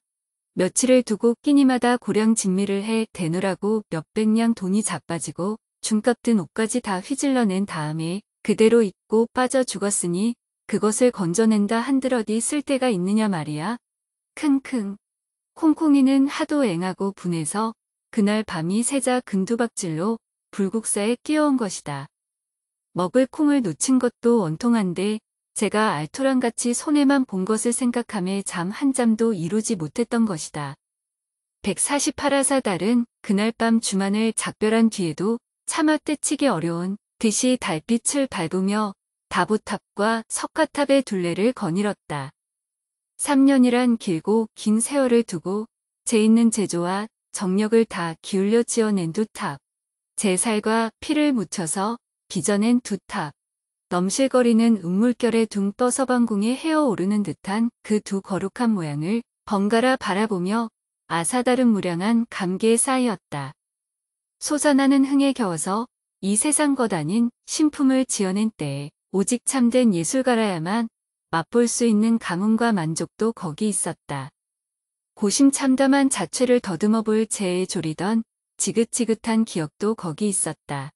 며칠을 두고 끼니마다 고량 진미를 해 대느라고 몇백 냥 돈이 자빠지고 중값 든 옷까지 다 휘질러낸 다음에 그대로 입고 빠져 죽었으니 그것을 건져낸다 한들 어디 쓸데가 있느냐 말이야. 킁킁. 콩콩이는 하도 앵하고 분해서 그날 밤이 새자 근두박질로 불국사에 끼어온 것이다. 먹을 콩을 놓친 것도 원통한데 제가 알토란같이 손해만 본 것을 생각하며 잠 한 잠도 이루지 못했던 것이다. 148하사달은 그날 밤 주만을 작별한 뒤에도 차마 떼치기 어려운 듯이 달빛을 밟으며 다보탑과 석가탑의 둘레를 거닐었다. 3년이란 길고 긴 세월을 두고 재 있는 재조와 정력을 다 기울여 지어낸 두 탑, 제 살과 피를 묻혀서 빚어낸 두 탑, 넘실거리는 은물결에 둥 떠 서방궁에 헤어오르는 듯한 그 두 거룩한 모양을 번갈아 바라보며 아사다른 무량한 감개에 쌓였다. 솟아나는 흥에 겨워서 이 세상 것 아닌 신품을 지어낸 때에 오직 참된 예술가라야만 맛볼 수 있는 가문과 만족도 거기 있었다. 고심참담한 자취를 더듬어 볼 재에 졸이던 지긋지긋한 기억도 거기 있었다.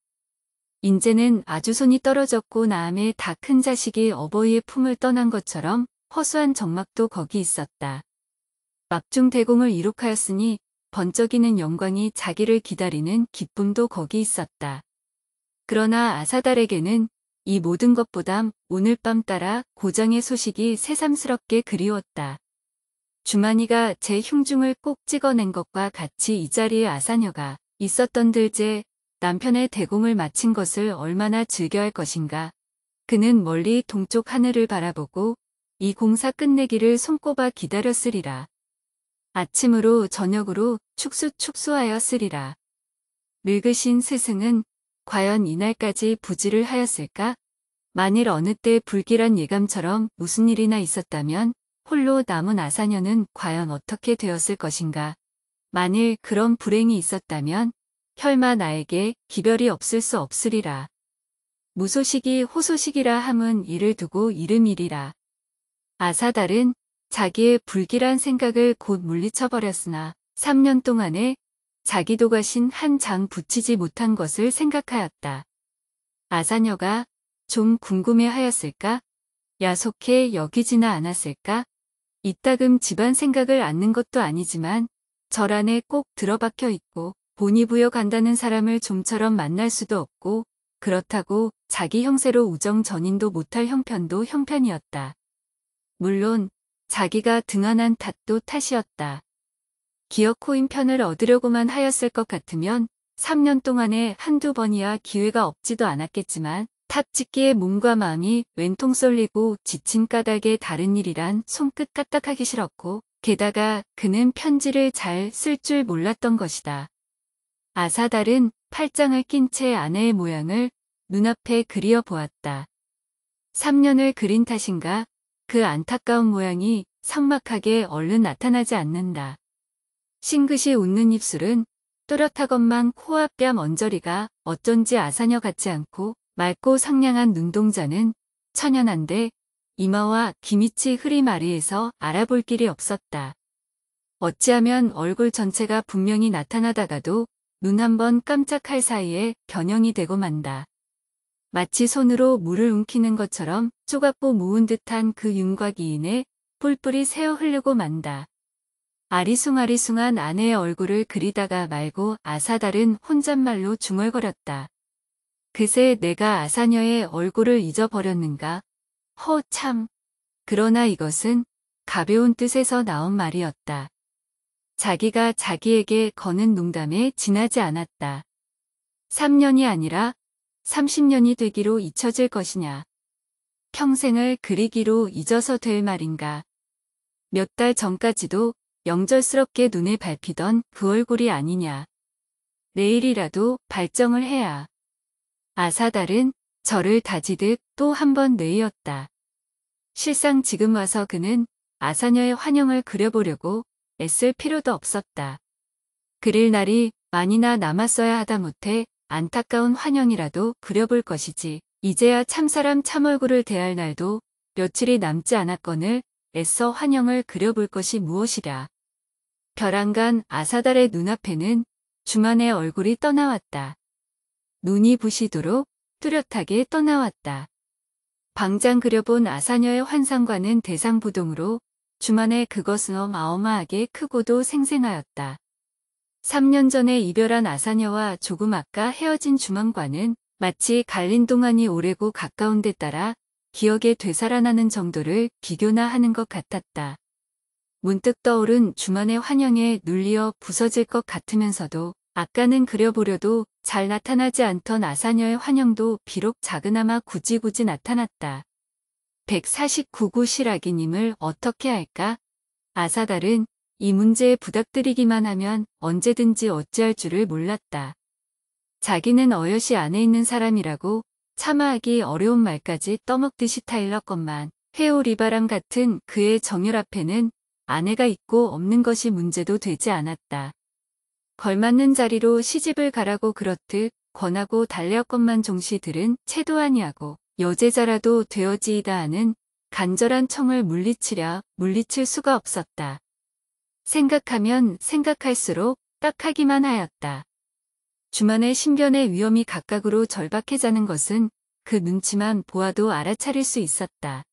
인제는 아주 손이 떨어졌고 나암에 다 큰 자식이 어버이의 품을 떠난 것처럼 허수한 적막도 거기 있었다. 막중대공을 이룩하였으니 번쩍이는 영광이 자기를 기다리는 기쁨도 거기 있었다. 그러나 아사달에게는 이 모든 것보다 오늘 밤 따라 고장의 소식이 새삼스럽게 그리웠다. 주만이가 제 흉중을 꼭 찍어낸 것과 같이 이 자리에 아사녀가 있었던 들째 남편의 대공을 마친 것을 얼마나 즐겨할 것인가. 그는 멀리 동쪽 하늘을 바라보고 이 공사 끝내기를 손꼽아 기다렸으리라. 아침으로 저녁으로 축수하였으리라. 늙으신 스승은 과연 이날까지 부지를 하였을까? 만일 어느 때 불길한 예감처럼 무슨 일이나 있었다면 홀로 남은 아사녀는 과연 어떻게 되었을 것인가? 만일 그런 불행이 있었다면 혈마 나에게 기별이 없을 수 없으리라. 무소식이 호소식이라 함은 이를 두고 이름이리라. 아사달은 자기의 불길한 생각을 곧 물리쳐버렸으나 3년 동안에 자기도 가신 한 장 붙이지 못한 것을 생각하였다. 아사녀가 좀 궁금해하였을까? 야속해 여기지나 않았을까? 이따금 집안 생각을 않는 것도 아니지만 절 안에 꼭 들어박혀 있고 본이 부여간다는 사람을 좀처럼 만날 수도 없고 그렇다고 자기 형세로 우정 전인도 못할 형편도 형편이었다. 물론 자기가 등한한 탓도 탓이었다. 기업 코인 편을 얻으려고만 하였을 것 같으면 3년 동안에 한두 번이야 기회가 없지도 않았겠지만 탑짓기에 몸과 마음이 왼통 쏠리고 지친 까닭에 다른 일이란 손끝 까딱하기 싫었고 게다가 그는 편지를 잘 쓸 줄 몰랐던 것이다. 아사달은 팔짱을 낀 채 아내의 모양을 눈앞에 그리어 보았다. 3년을 그린 탓인가 그 안타까운 모양이 삭막하게 얼른 나타나지 않는다. 싱긋이 웃는 입술은 또렷하건만 코와 뺨 언저리가 어쩐지 아사녀 같지 않고 맑고 상냥한 눈동자는 천연한데 이마와 기미치 흐림 아래에서 알아볼 길이 없었다. 어찌하면 얼굴 전체가 분명히 나타나다가도 눈 한 번 깜짝할 사이에 변형이 되고 만다. 마치 손으로 물을 움키는 것처럼 쪼갑고 모은 듯한 그 윤곽 이인에 뿔뿔이 새어 흐르고 만다. 아리숭아리숭한 아내의 얼굴을 그리다가 말고 아사달은 혼잣말로 중얼거렸다. 그새 내가 아사녀의 얼굴을 잊어버렸는가? 허 참. 그러나 이것은 가벼운 뜻에서 나온 말이었다. 자기가 자기에게 거는 농담에 지나지 않았다. 3년이 아니라 30년이 되기로 잊혀질 것이냐. 평생을 그리기로 잊어서 될 말인가. 몇 달 전까지도 영절스럽게 눈에 밟히던 그 얼굴이 아니냐. 내일이라도 발정을 해야. 아사달은 저를 다지듯 또 한 번 내이었다. 실상 지금 와서 그는 아사녀의 환영을 그려보려고 애쓸 필요도 없었다. 그릴 날이 많이나 남았어야 하다못해 안타까운 환영이라도 그려볼 것이지. 이제야 참사람 참얼굴을 대할 날도 며칠이 남지 않았거늘 애써 환영을 그려볼 것이 무엇이랴. 벼랑간 아사달의 눈앞에는 주만의 얼굴이 떠나왔다. 눈이 부시도록 뚜렷하게 떠나왔다. 방장 그려본 아사녀의 환상과는 대상부동으로 주만의 그것은 어마어마하게 크고도 생생하였다. 3년 전에 이별한 아사녀와 조금 아까 헤어진 주만과는 마치 갈린 동안이 오래고 가까운 데 따라 기억에 되살아나는 정도를 비교나 하는 것 같았다. 문득 떠오른 주만의 환영에 눌리어 부서질 것 같으면서도 아까는 그려보려도 잘 나타나지 않던 아사녀의 환영도 비록 작으나마 굳이 나타났다. 149구 실아기님을 어떻게 할까? 아사달은 이 문제에 부닥들이기만 하면 언제든지 어찌할 줄을 몰랐다. 자기는 어여시 안에 있는 사람이라고 참아하기 어려운 말까지 떠먹듯이 타일렀건만 회오리바람 같은 그의 정열 앞에는 아내가 있고 없는 것이 문제도 되지 않았다. 걸맞는 자리로 시집을 가라고 그렇듯 권하고 달래었건만 종시들은 채도 아니하고 여제자라도 되어지이다 하는 간절한 청을 물리칠 수가 없었다. 생각하면 생각할수록 딱하기만 하였다. 주만의 신변의 위험이 각각으로 절박해자는 것은 그 눈치만 보아도 알아차릴 수 있었다.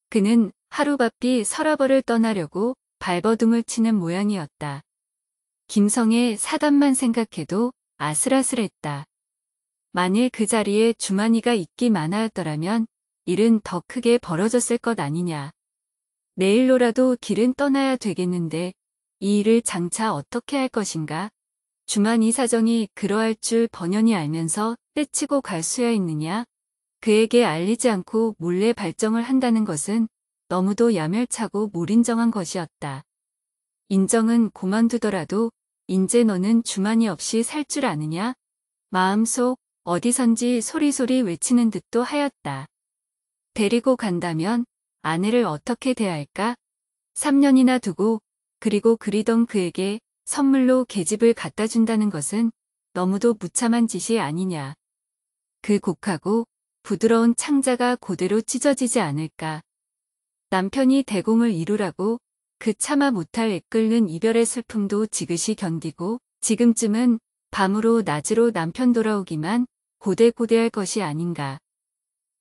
그는 하루바삐 서라벌을 떠나려고 발버둥을 치는 모양이었다. 김성의 사단만 생각해도 아슬아슬했다. 만일 그 자리에 주만이가 있기만 하였더라면 일은 더 크게 벌어졌을 것 아니냐. 내일로라도 길은 떠나야 되겠는데 이 일을 장차 어떻게 할 것인가? 주만이 사정이 그러할 줄 번연히 알면서 떼치고 갈 수야 있느냐? 그에게 알리지 않고 몰래 발정을 한다는 것은 너무도 야멸차고 무린정한 것이었다. 인정은 고만두더라도 인제 너는 주만이 없이 살 줄 아느냐? 마음속 어디선지 소리소리 외치는 듯도 하였다. 데리고 간다면 아내를 어떻게 대할까? 3년이나 두고 그리고 그리던 그에게 선물로 계집을 갖다 준다는 것은 너무도 무참한 짓이 아니냐. 그 곡하고 부드러운 창자가 고대로 찢어지지 않을까. 남편이 대공을 이루라고 그 참아 못할 애끓는 이별의 슬픔도 지그시 견디고 지금쯤은 밤으로 낮으로 남편 돌아오기만 고대고대할 것이 아닌가.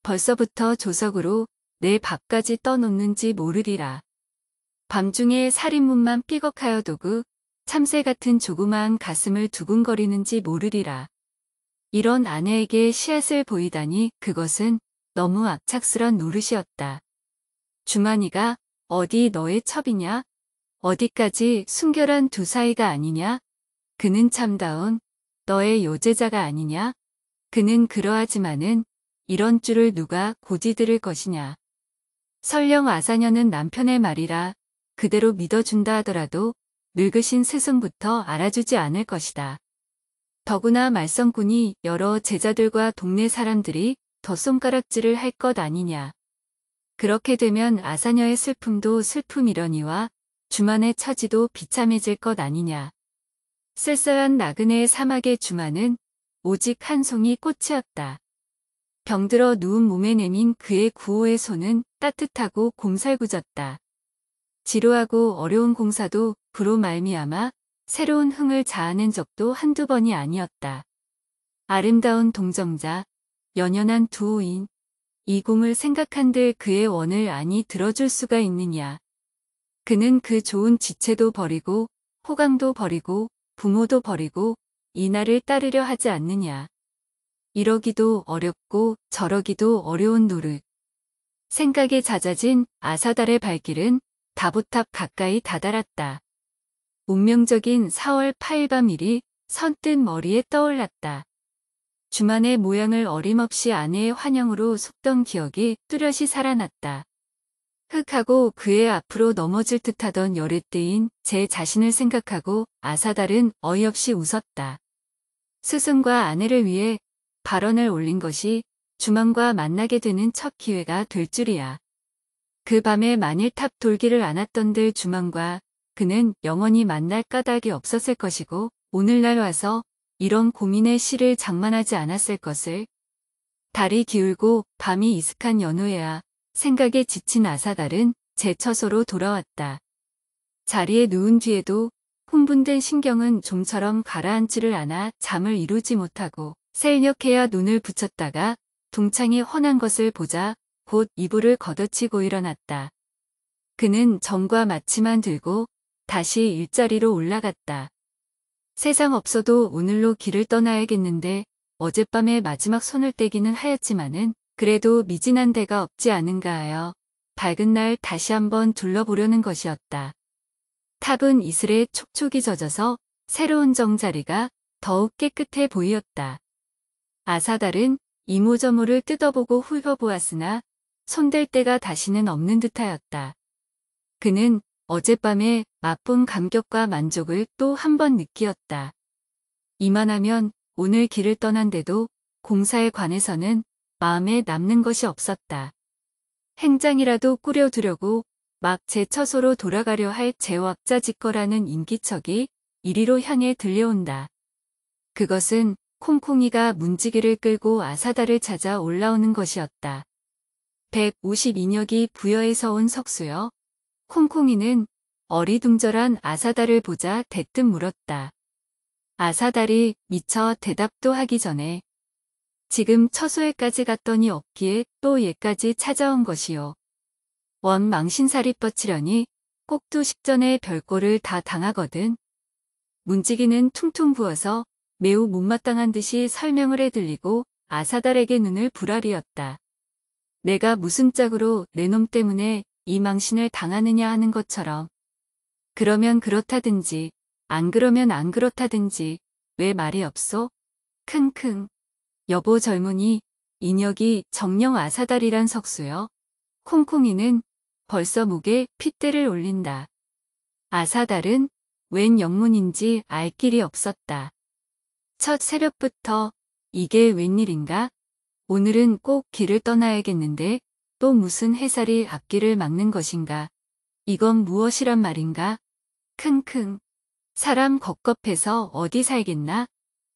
벌써부터 조석으로 내 밥까지 떠놓는지 모르리라. 밤중에 살인문만 삐걱하여 도구 참새 같은 조그마한 가슴을 두근거리는지 모르리라. 이런 아내에게 씨앗을 보이다니 그것은 너무 악착스런 노릇이었다. 주만이가 어디 너의 첩이냐? 어디까지 순결한 두 사이가 아니냐? 그는 참다운 너의 요제자가 아니냐? 그는 그러하지만은 이런 줄을 누가 고지 들을 것이냐? 설령 아사녀는 남편의 말이라 그대로 믿어준다 하더라도 늙으신 스승부터 알아주지 않을 것이다. 더구나 말썽꾼이 여러 제자들과 동네 사람들이 덧손가락질을 할 것 아니냐. 그렇게 되면 아사녀의 슬픔도 슬픔이려니와 주만의 처지도 비참해질 것 아니냐. 쓸쓸한 나그네의 사막의 주만은 오직 한 송이 꽃이었다. 병들어 누운 몸에 내민 그의 구호의 손은 따뜻하고 곰살구졌다. 지루하고 어려운 공사도 그로 말미암아 새로운 흥을 자아낸 적도 한두 번이 아니었다. 아름다운 동정자, 연연한 두호인, 이 공을 생각한들 그의 원을 아니 들어줄 수가 있느냐. 그는 그 좋은 지체도 버리고 호강도 버리고 부모도 버리고 이날을 따르려 하지 않느냐. 이러기도 어렵고 저러기도 어려운 노릇. 생각에 잦아진 아사달의 발길은 다보탑 가까이 다다랐다. 운명적인 4월 8일 밤일이 선뜻 머리에 떠올랐다. 주만의 모양을 어림없이 아내의 환영으로 속던 기억이 뚜렷이 살아났다. 흑하고 그의 앞으로 넘어질 듯하던 열애뜨인 제 자신을 생각하고 아사달은 어이없이 웃었다. 스승과 아내를 위해 발언을 올린 것이 주만과 만나게 되는 첫 기회가 될 줄이야. 그 밤에 만일 탑 돌기를 않았던들 주만과 그는 영원히 만날 까닭이 없었을 것이고 오늘날 와서 이런 고민의 시를 장만하지 않았을 것을. 달이 기울고 밤이 이슥한 연후에야 생각에 지친 아사달은 제처소로 돌아왔다. 자리에 누운 뒤에도 흥분된 신경은 좀처럼 가라앉지를 않아 잠을 이루지 못하고 셀녘해야 눈을 붙였다가 동창이 훤한 것을 보자 곧 이불을 걷어치고 일어났다. 그는 점과 마치만 들고 다시 일자리로 올라갔다. 세상 없어도 오늘로 길을 떠나야겠는데 어젯밤에 마지막 손을 떼기는 하였지만은 그래도 미진한 데가 없지 않은가 하여 밝은 날 다시 한번 둘러보려는 것이었다. 탑은 이슬에 촉촉이 젖어서 새로운 정자리가 더욱 깨끗해 보이었다. 아사달은 이모저모를 뜯어보고 훑어보았으나 손댈 데가 다시는 없는 듯하였다. 그는 어젯밤에 맛본 감격과 만족을 또 한 번 느끼었다. 이만하면 오늘 길을 떠난데도 공사에 관해서는 마음에 남는 것이 없었다. 행장이라도 꾸려두려고 막 제처소로 돌아가려 할 제왁자지거라는 인기척이 이리로 향해 들려온다. 그것은 콩콩이가 문지기를 끌고 아사달을 찾아 올라오는 것이었다. 152녀기 부여에서 온 석수여. 콩콩이는 어리둥절한 아사달을 보자 대뜸 물었다. 아사달이 미처 대답도 하기 전에 지금 처소에까지 갔더니 없기에 또 얘까지 찾아온 것이요. 원 망신살이 뻗치려니 꼭두 식전에 별꼴을 다 당하거든. 문지기는 퉁퉁 부어서 매우 못마땅한 듯이 설명을 해들리고 아사달에게 눈을 부라리었다. 내가 무슨 짝으로 내 놈 때문에 이 망신을 당하느냐 하는 것처럼. 그러면 그렇다든지 안 그러면 안 그렇다든지 왜 말이 없소? 킁킁. 여보 젊은이 인혁이 정령 아사달이란 석수여. 콩콩이는 벌써 목에 핏대를 올린다. 아사달은 웬 영문인지 알 길이 없었다. 첫 새벽부터 이게 웬일인가? 오늘은 꼭 길을 떠나야겠는데 또 무슨 해살이 앞길을 막는 것인가? 이건 무엇이란 말인가? 킁킁. 사람 겁겁해서 어디 살겠나?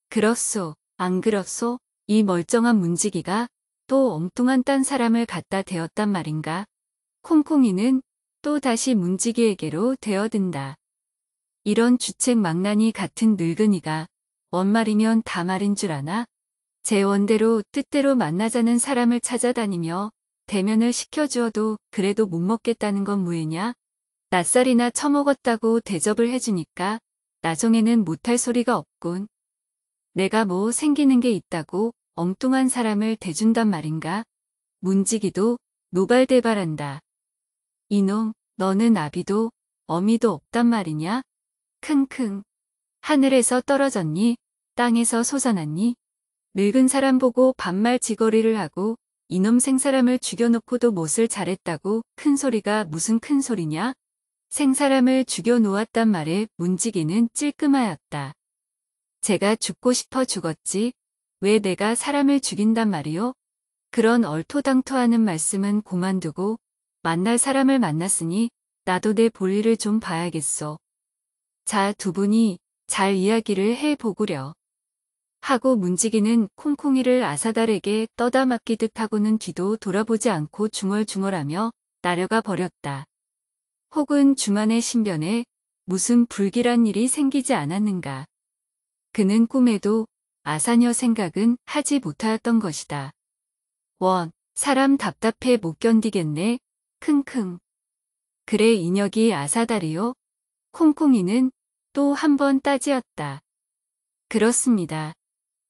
그렇소, 안 그렇소? 이 멀쩡한 문지기가 또 엉뚱한 딴 사람을 갖다 대었단 말인가? 콩콩이는 또 다시 문지기에게로 대어든다. 이런 주책망나니 같은 늙은이가 원말이면 다 말인 줄 아나? 제 원대로 뜻대로 만나자는 사람을 찾아다니며 대면을 시켜주어도 그래도 못 먹겠다는 건 무예냐? 낯살이나 처먹었다고 대접을 해주니까 나중에는 못할 소리가 없군. 내가 뭐 생기는 게 있다고 엉뚱한 사람을 대준단 말인가? 문지기도 노발대발한다. 이놈, 너는 아비도 어미도 없단 말이냐? 킁킁. 하늘에서 떨어졌니? 땅에서 솟아났니? 늙은 사람 보고 반말 지거리를 하고 이놈 생사람을 죽여놓고도 못을 잘했다고 큰 소리가 무슨 큰 소리냐? 생사람을 죽여놓았단 말에 문지기는 찔끔하였다. 제가 죽고 싶어 죽었지. 왜 내가 사람을 죽인단 말이오? 그런 얼토당토하는 말씀은 고만두고 만날 사람을 만났으니 나도 내 볼일을 좀 봐야겠소. 자, 두 분이 잘 이야기를 해보구려. 하고 문지기는 콩콩이를 아사달에게 떠다 맡기듯 하고는 뒤도 돌아보지 않고 중얼중얼하며 나려가 버렸다. 혹은 주만의 신변에 무슨 불길한 일이 생기지 않았는가. 그는 꿈에도 아사녀 생각은 하지 못하였던 것이다. 사람 답답해 못 견디겠네. 킁킁. 그래 인혁이 아사달이요? 콩콩이는 또 한 번 따지었다. 그렇습니다.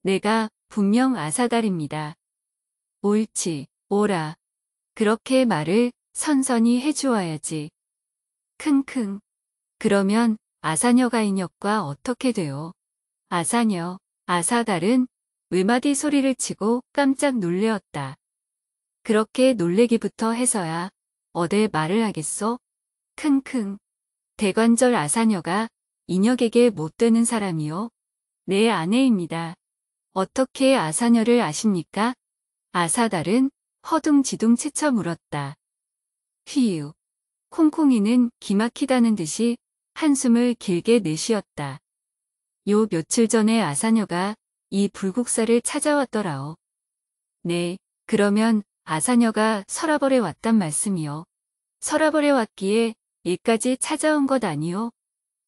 내가 분명 아사달입니다. 옳지, 옳아. 그렇게 말을 선선히 해주어야지. 킁킁. 그러면 아사녀가 인혁과 어떻게 돼요? 아사녀, 아사달은 외마디 소리를 치고 깜짝 놀래었다. 그렇게 놀래기부터 해서야 어딜 말을 하겠소? 킁킁. 대관절 아사녀가 인혁에게 못 되는 사람이요? 내 아내입니다. 어떻게 아사녀를 아십니까? 아사달은 허둥지둥 채쳐 물었다. 휘유. 콩콩이는 기막히다는 듯이 한숨을 길게 내쉬었다. 요 며칠 전에 아사녀가 이 불국사를 찾아왔더라오. 네, 그러면 아사녀가 서라벌에 왔단 말씀이요. 서라벌에 왔기에 일까지 찾아온 것 아니요?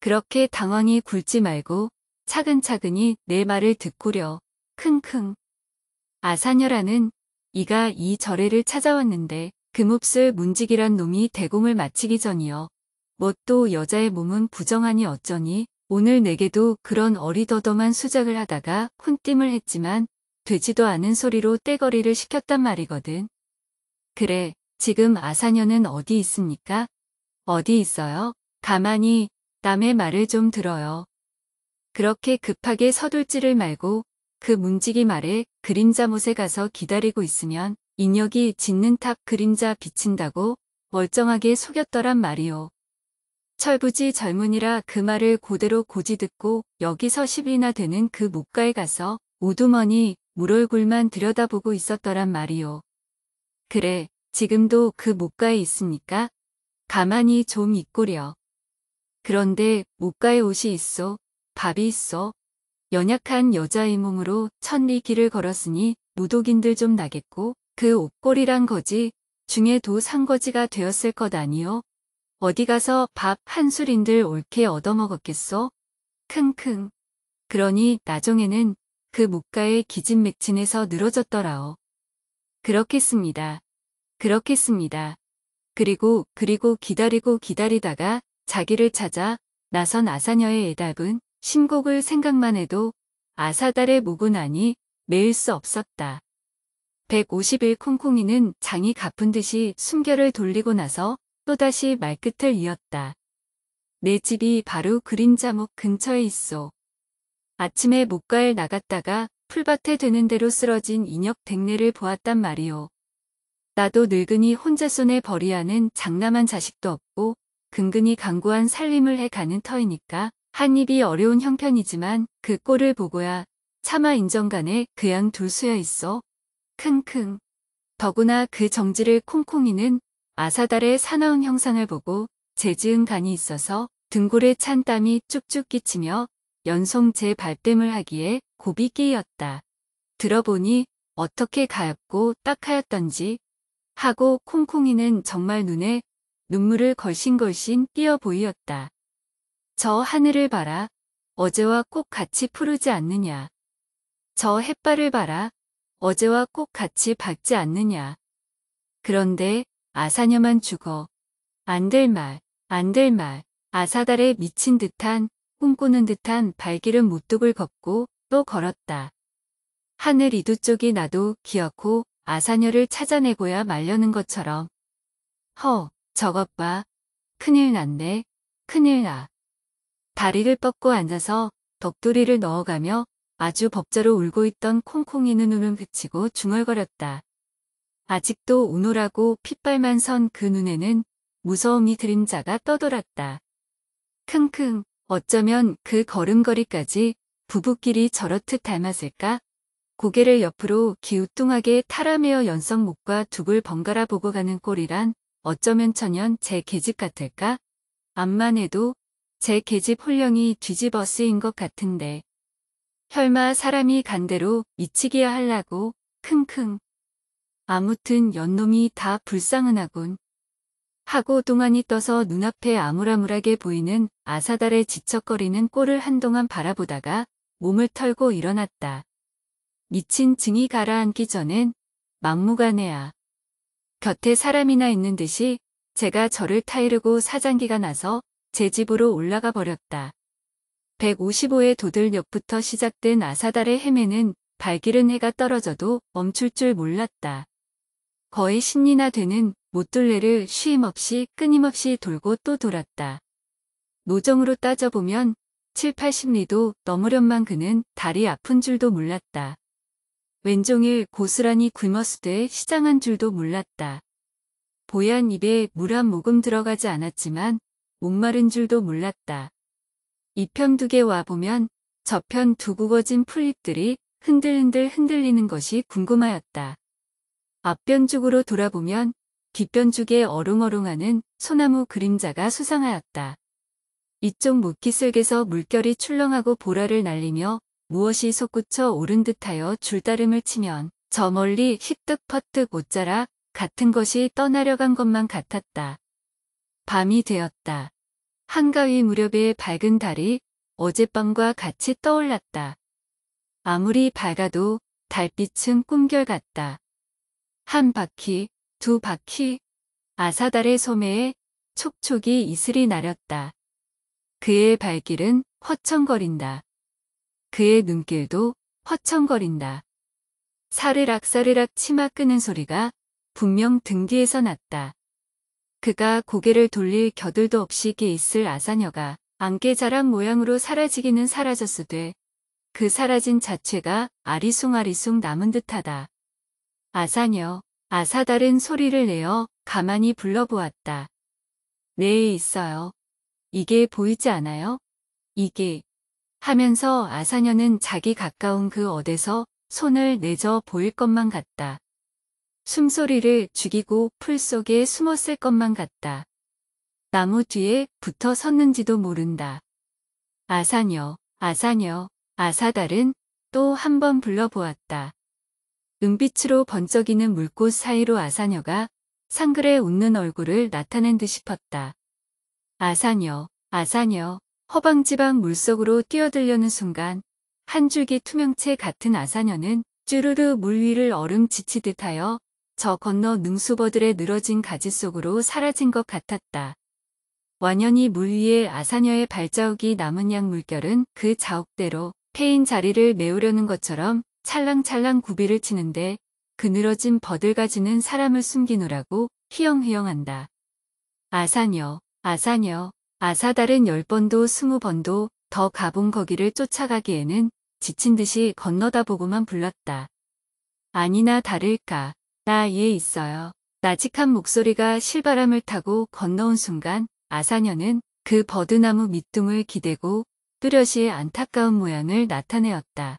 그렇게 당황히 굴지 말고 차근차근히 내 말을 듣구려. 킁킁. 아사녀라는 이가 이 절에를 찾아왔는데 그 몹쓸 문지기란 놈이 대공을 마치기 전이요. 뭐 또 여자의 몸은 부정하니 어쩌니? 오늘 내게도 그런 어리더덤한 수작을 하다가 혼쭐을 했지만 되지도 않은 소리로 떼거리를 시켰단 말이거든. 그래, 지금 아사녀는 어디 있습니까? 어디 있어요? 가만히 남의 말을 좀 들어요. 그렇게 급하게 서둘지를 말고 그 문지기 말에 그림자 못에 가서 기다리고 있으면 인혁이 짖는 탑 그림자 비친다고 멀쩡하게 속였더란 말이오. 철부지 젊은이라 그 말을 그대로 고지 듣고 여기서 10일이나 되는 그 목가에 가서 우두머니 물얼굴만 들여다보고 있었더란 말이오. 그래, 지금도 그 목가에 있습니까? 가만히 좀 있구려. 그런데 목가에 옷이 있어, 밥이 있어. 연약한 여자의 몸으로 천리 길을 걸었으니 무독인들 좀 나겠고 그 옷걸이란 거지 중에도 산거지가 되었을 것 아니요? 어디 가서 밥 한 술인들 옳게 얻어먹었겠소? 킁킁. 그러니 나중에는 그 목가의 기진맥진에서 늘어졌더라오. 그렇겠습니다. 그렇겠습니다. 그리고 기다리고 기다리다가 자기를 찾아 나선 아사녀의 애답은 신곡을 생각만 해도 아사달의 목은 아니 메일 수 없었다. 150일 콩콩이는 장이 가쁜 듯이 숨결을 돌리고 나서 또다시 말끝을 이었다. 내 집이 바로 그림자목 근처에 있어. 아침에 목가에 나갔다가 풀밭에 되는 대로 쓰러진 인혁 댁네를 보았단 말이오. 나도 늙은이 혼자 손에 벌이하는 장남한 자식도 없고 근근히 강구한 살림을 해가는 터이니까 한 입이 어려운 형편이지만 그 꼴을 보고야 차마 인정간에 그양 둘 수야 있어. 킁킁. 더구나 그 정지를 콩콩이는 아사달의 사나운 형상을 보고 재지은 간이 있어서 등골에 찬 땀이 쭉쭉 끼치며 연속 제 발뺌을 하기에 곱이 끼였다. 들어보니 어떻게 가엾고 딱하였던지 하고 콩콩이는 정말 눈에 눈물을 걸신걸신 띄어 보이었다. 저 하늘을 봐라. 어제와 꼭 같이 푸르지 않느냐. 저 햇발을 봐라. 어제와 꼭 같이 밝지 않느냐. 그런데 아사녀만 죽어. 안 될 말, 안 될 말. 아사달에 미친 듯한 꿈꾸는 듯한 발길은 무뚝을 걷고 또 걸었다. 하늘 이두 쪽이 나도 기어코 아사녀를 찾아내고야 말려는 것처럼. 저것 봐. 큰일 났네. 큰일 나. 다리를 뻗고 앉아서 넋두리를 넣어가며 아주 법자로 울고 있던 콩콩이는 눈을 그치고 중얼거렸다. 아직도 우노라고 핏발만 선 그 눈에는 무서움이 그림자가 떠돌았다. 킁킁, 어쩌면 그 걸음걸이까지 부부끼리 저렇듯 닮았을까? 고개를 옆으로 기우뚱하게 타라매어 연성목과 둑을 번갈아 보고 가는 꼴이란 어쩌면 천연 제 계집 같을까? 암만 해도 제 계집 홀령이 뒤집어 쓰인 것 같은데. 혈마 사람이 간대로 미치기야 할라고, 킁킁. 아무튼 연놈이 다 불쌍하군. 하고 동안이 떠서 눈앞에 아물아물하게 보이는 아사달의 지척거리는 꼴을 한동안 바라보다가 몸을 털고 일어났다. 미친 증이 가라앉기 전엔 막무가내야. 곁에 사람이나 있는 듯이 제가 저를 타이르고 사장기가 나서 제 집으로 올라가 버렸다. 155의 도들역부터 시작된 아사달의 헤매는 발길은 해가 떨어져도 멈출 줄 몰랐다. 거의 10리나 되는 못둘레를 쉼없이 끊임없이 돌고 또 돌았다. 노정으로 따져보면 7, 80리도 넘으련만 그는 다리 아픈 줄도 몰랐다. 왼종일 고스란히 굶었으되 시장한 줄도 몰랐다. 보얀 입에 물 한 모금 들어가지 않았지만 목마른 줄도 몰랐다. 이 편 두 개 와보면 저편 두 굵어진 풀잎들이 흔들흔들 흔들리는 것이 궁금하였다. 앞변죽으로 돌아보면 뒷변죽에 어롱어롱하는 소나무 그림자가 수상하였다. 이쪽 못기슬개서 물결이 출렁하고 보라를 날리며 무엇이 솟구쳐 오른 듯하여 줄다름을 치면 저 멀리 휘뜩퍼뜩 옷자락 같은 것이 떠나려간 것만 같았다. 밤이 되었다. 한가위 무렵의 밝은 달이 어젯밤과 같이 떠올랐다. 아무리 밝아도 달빛은 꿈결 같다. 한 바퀴, 두 바퀴, 아사달의 소매에 촉촉이 이슬이 나렸다. 그의 발길은 허청거린다. 그의 눈길도 허청거린다. 사르락사르락 치마 끄는 소리가 분명 등 뒤에서 났다. 그가 고개를 돌릴 겨들도 없이 게 있을 아사녀가 안개자락 모양으로 사라지기는 사라졌으되 그 사라진 자체가 아리숭아리숭 남은 듯하다. 아사녀, 아사달은 소리를 내어 가만히 불러보았다. 네, 있어요. 이게 보이지 않아요? 이게. 하면서 아사녀는 자기 가까운 그 어디서 손을 내저 보일 것만 같다. 숨소리를 죽이고 풀 속에 숨었을 것만 같다. 나무 뒤에 붙어 섰는지도 모른다. 아사녀, 아사녀, 아사달은 또 한 번 불러보았다. 은빛으로 번쩍이는 물꽃 사이로 아사녀가 상그레 웃는 얼굴을 나타낸 듯 싶었다. 아사녀, 아사녀, 허방지방 물속으로 뛰어들려는 순간 한 줄기 투명체 같은 아사녀는 쭈르르 물 위를 얼음 지치듯 하여 저 건너 능수버들의 늘어진 가지 속으로 사라진 것 같았다. 완연히 물 위에 아사녀의 발자국이 남은 양 물결은 그 자욱대로 패인 자리를 메우려는 것처럼 찰랑찰랑 구비를 치는데 그 늘어진 버들가지는 사람을 숨기느라고 휘영휘영한다. 아사녀, 아사녀, 아사달은 10번도 20번도 더 가본 거기를 쫓아가기에는 지친 듯이 건너다 보고만 불렀다. 아니나 다를까, 나 얘 있어요. 나직한 목소리가 실바람을 타고 건너온 순간 아사녀는 그 버드나무 밑둥을 기대고 뚜렷이 안타까운 모양을 나타내었다.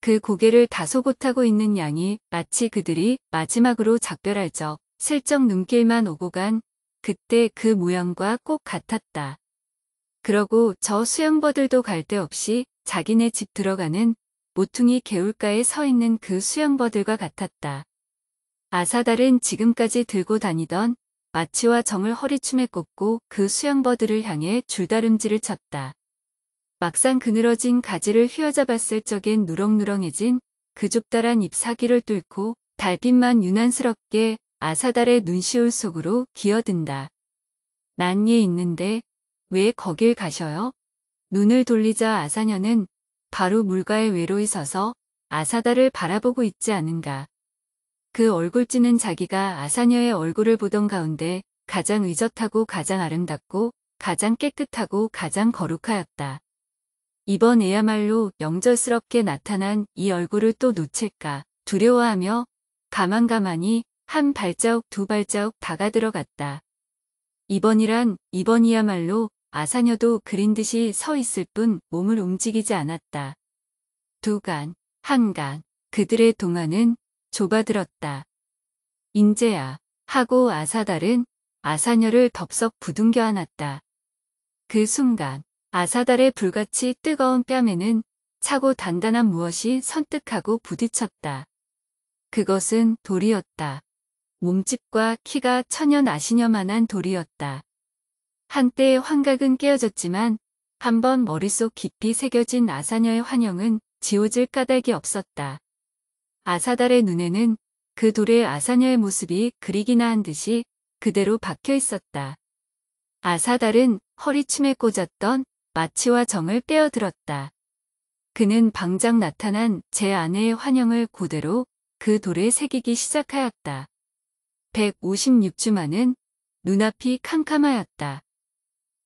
그 고개를 다소곳하고 있는 양이 마치 그들이 마지막으로 작별할 적 슬쩍 눈길만 오고 간 그때 그 모양과 꼭 같았다. 그러고 저 수영버들도 갈 데 없이 자기네 집 들어가는 모퉁이 개울가에 서 있는 그 수영버들과 같았다. 아사달은 지금까지 들고 다니던 마치와 정을 허리춤에 꽂고 그 수영버들을 향해 줄다름질을 쳤다. 막상 그늘어진 가지를 휘어잡았을 적엔 누렁누렁해진 그 좁다란 잎사귀를 뚫고 달빛만 유난스럽게 아사달의 눈시울 속으로 기어든다. 난 얘 있는데 왜 거길 가셔요? 눈을 돌리자 아사녀는 바로 물가에 외로이 서서 아사달을 바라보고 있지 않은가. 그 얼굴 찌는 자기가 아사녀의 얼굴을 보던 가운데 가장 의젓하고 가장 아름답고 가장 깨끗하고 가장 거룩하였다. 이번에야말로 명절스럽게 나타난 이 얼굴을 또 놓칠까 두려워하며 가만가만히 한 발자국 두 발자국 다가들어갔다. 이번이야말로 아사녀도 그린 듯이 서 있을 뿐 몸을 움직이지 않았다. 두 간, 한 간, 그들의 동안은 좁아들었다. 인제야 하고 아사달은 아사녀를 덥석 부둥켜 안았다. 그 순간 아사달의 불같이 뜨거운 뺨에는 차고 단단한 무엇이 선뜩하고 부딪혔다. 그것은 돌이었다. 몸집과 키가 천연 아시녀만한 돌이었다. 한때 환각은 깨어졌지만 한번 머릿속 깊이 새겨진 아사녀의 환영은 지워질 까닭이 없었다. 아사달의 눈에는 그 돌에 아사녀의 모습이 그리기나 한 듯이 그대로 박혀 있었다. 아사달은 허리춤에 꽂았던 마취와 정을 떼어들었다. 그는 방장 나타난 제 아내의 환영을 그대로 그 돌에 새기기 시작하였다. 156주만은 눈앞이 캄캄하였다.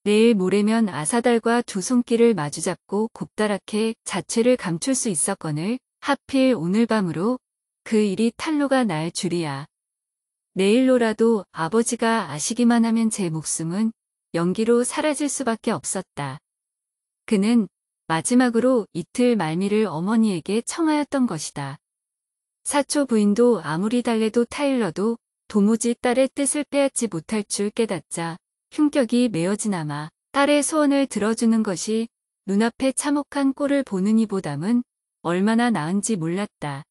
내일 모레면 아사달과 두 손길을 마주잡고 곱다랗게 자취를 감출 수 있었거늘 하필 오늘 밤으로 그 일이 탄로가 날 줄이야. 내일로라도 아버지가 아시기만 하면 제 목숨은 연기로 사라질 수밖에 없었다. 그는 마지막으로 이틀 말미를 어머니에게 청하였던 것이다. 사초 부인도 아무리 달래도 타일러도 도무지 딸의 뜻을 빼앗지 못할 줄 깨닫자 흉격이 메어지나마 딸의 소원을 들어주는 것이 눈앞에 참혹한 꼴을 보는 이보담은 얼마나 나은지 몰랐다.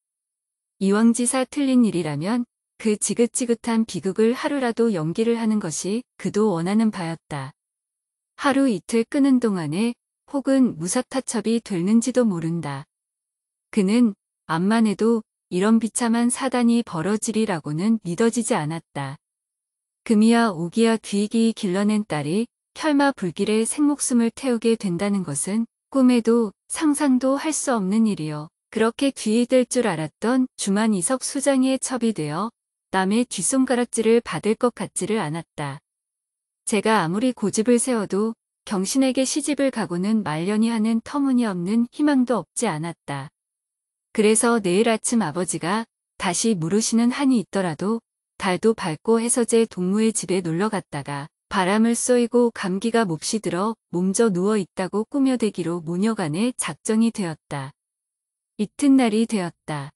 이왕지사 틀린 일이라면 그 지긋지긋한 비극을 하루라도 연기를 하는 것이 그도 원하는 바였다. 하루 이틀 끄는 동안에 혹은 무사타첩이 됐는지도 모른다. 그는 암만 해도 이런 비참한 사단이 벌어지리라고는 믿어지지 않았다. 금이야 오기야 귀이기 길러낸 딸이 혈마 불길에 생목숨을 태우게 된다는 것은 꿈에도 상상도 할 수 없는 일이요. 그렇게 귀히 될 줄 알았던 주만이석 수장이의 첩이 되어 남의 뒷손가락질을 받을 것 같지를 않았다. 제가 아무리 고집을 세워도 경신에게 시집을 가고는 말년이 하는 터무니없는 희망도 없지 않았다. 그래서 내일 아침 아버지가 다시 물으시는 한이 있더라도 달도 밝고 해서제 동무의 집에 놀러 갔다가 바람을 쏘이고 감기가 몹시 들어 몸져 누워 있다고 꾸며대기로 모녀간의 작정이 되었다. 이튿날이 되었다.